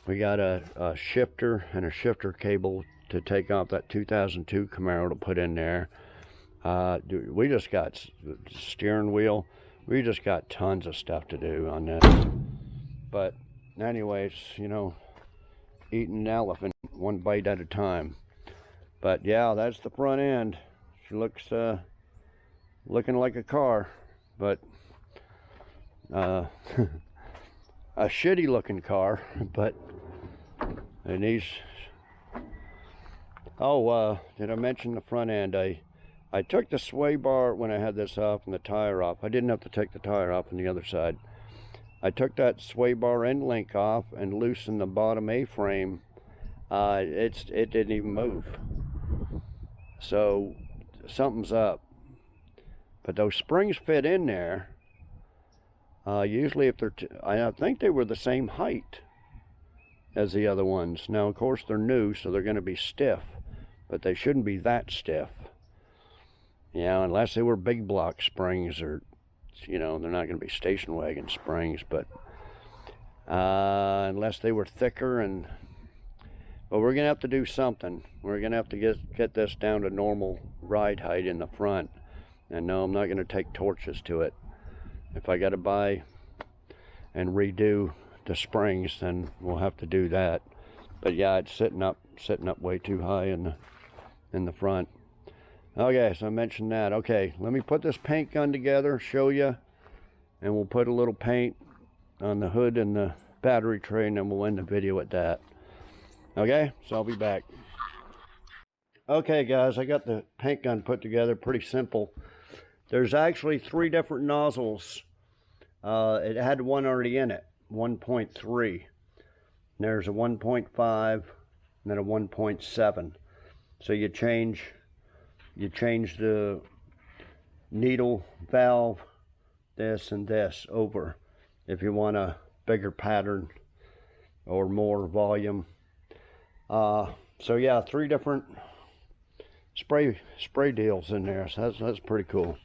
We got a shifter and a shifter cable to take off that 2002 Camaro to put in there. We just got steering wheel. We just got tons of stuff to do on this. But anyways, you know, eating an elephant one bite at a time. But yeah, that's the front end. She looks looking like a car, but a shitty looking car, but it needs. Oh, did I mention the front end? I took the sway bar when I had this off and the tire off. I didn't have to take the tire off on the other side. I took that sway bar end link off and loosened the bottom A-frame. It didn't even move. So something's up. But those springs fit in there. Usually if they're, I think they were the same height as the other ones. Now of course they're new, so they're going to be stiff, but they shouldn't be that stiff. You know, unless they were big block springs, or, you know, they're not going to be station wagon springs, but unless they were thicker. But we're going to have to do something. We're going to have to get this down to normal ride height in the front. And no, I'm not going to take torches to it. If I got to buy and redo the springs, then we'll have to do that. But yeah, it's sitting up way too high in the front. Okay, so I mentioned that. Okay, let me put this paint gun together, show you, and we'll put a little paint on the hood and the battery tray, and then we'll end the video at that. Okay, so I'll be back. Okay guys, I got the paint gun put together, pretty simple. There's actually 3 different nozzles. It had one already in it, 1.3. There's a 1.5 and then a 1.7. So you change the needle valve, this and this over if you want a bigger pattern or more volume. So yeah, 3 different spray deals in there, so that's pretty cool.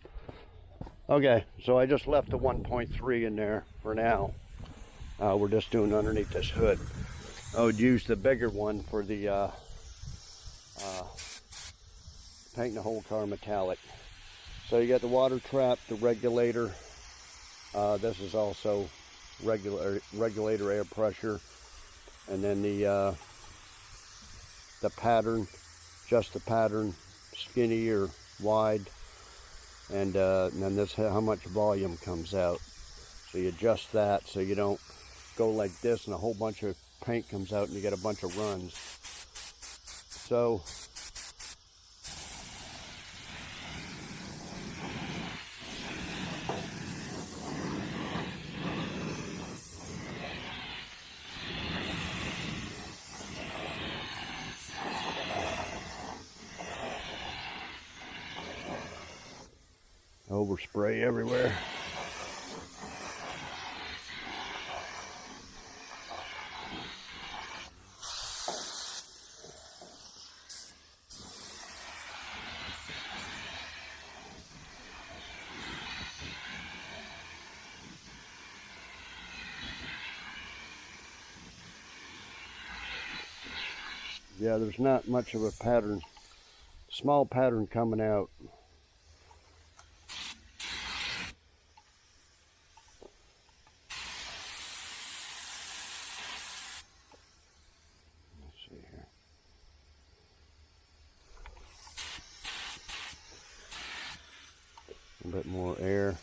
Okay, so I just left the 1.3 in there for now. We're just doing underneath this hood. I would use the bigger one for the painting the whole car metallic. So you got the water trap, the regulator. This is also regulator air pressure, and then the pattern, just the pattern, skinny or wide, and then this how much volume comes out. So you adjust that so you don't go like this and a whole bunch of paint comes out and you get a bunch of runs. So overspray everywhere. Yeah, there's not much of a pattern, small pattern coming out. A bit more air.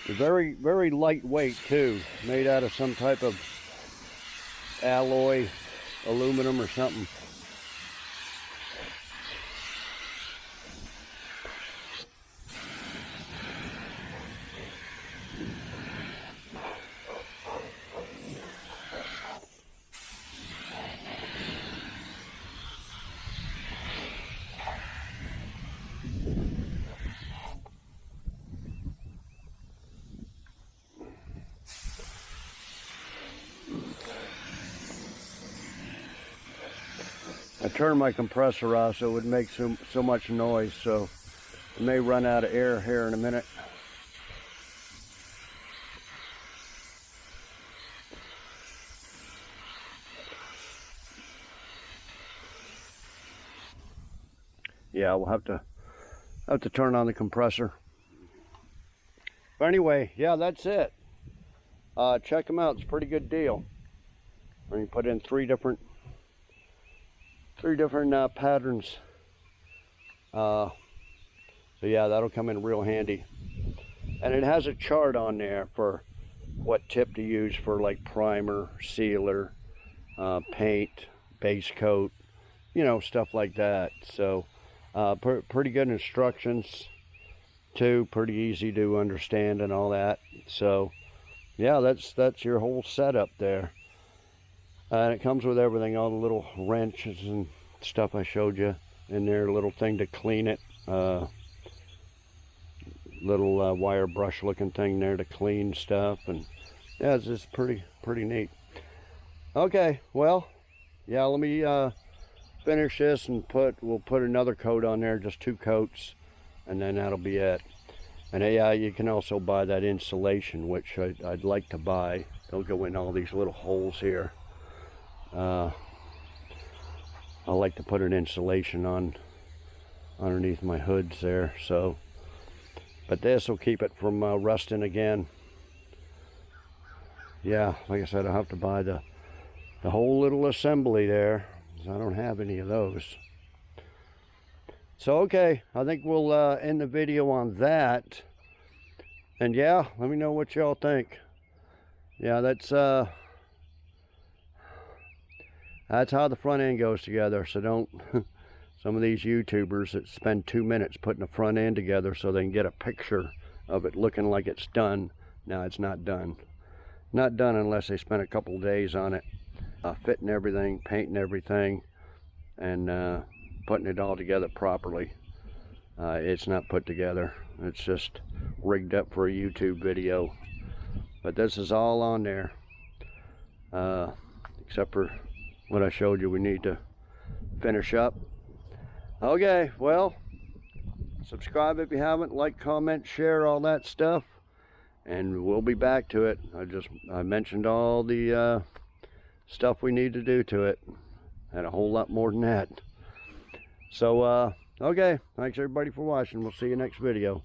Very, very lightweight too, made out of some type of alloy, aluminum or something. I turned my compressor off so it would make so much noise, so it may run out of air here in a minute. Yeah, we'll have to turn on the compressor. But anyway, yeah, that's it. Check them out. It's a pretty good deal. When you put in three different patterns. So yeah, that'll come in real handy. And it has a chart on there for what tip to use for like primer, sealer, paint, base coat, you know, stuff like that. So pretty good instructions too, pretty easy to understand and all that. So yeah, that's your whole setup there. And it comes with everything, all the little wrenches and stuff I showed you in there, a little thing to clean it, little wire brush looking thing there to clean stuff, and yeah, it's just pretty neat. Okay, well, yeah, let me finish this and we'll put another coat on there, just 2 coats, and then that'll be it. And yeah, you can also buy that insulation, which I'd like to buy. They'll go in all these little holes here. I like to put an insulation on underneath my hoods there, so, but this will keep it from rusting again. yeah, like I said, I'll have to buy the whole little assembly there, because I don't have any of those. So okay, I think we'll end the video on that. And yeah, let me know what y'all think. Yeah, that's how the front end goes together. So don't some of these YouTubers that spend 2 minutes putting the front end together so they can get a picture of it looking like it's done. No, it's not done. Not done unless they spent a couple of days on it, fitting everything, painting everything, and putting it all together properly. It's not put together. It's just rigged up for a YouTube video. But this is all on there, except for what I showed you we need to finish up. Okay, well, subscribe if you haven't, like, comment, share, all that stuff, and we'll be back to it. I mentioned all the stuff we need to do to it, and a whole lot more than that. So okay, thanks everybody for watching. We'll see you next video.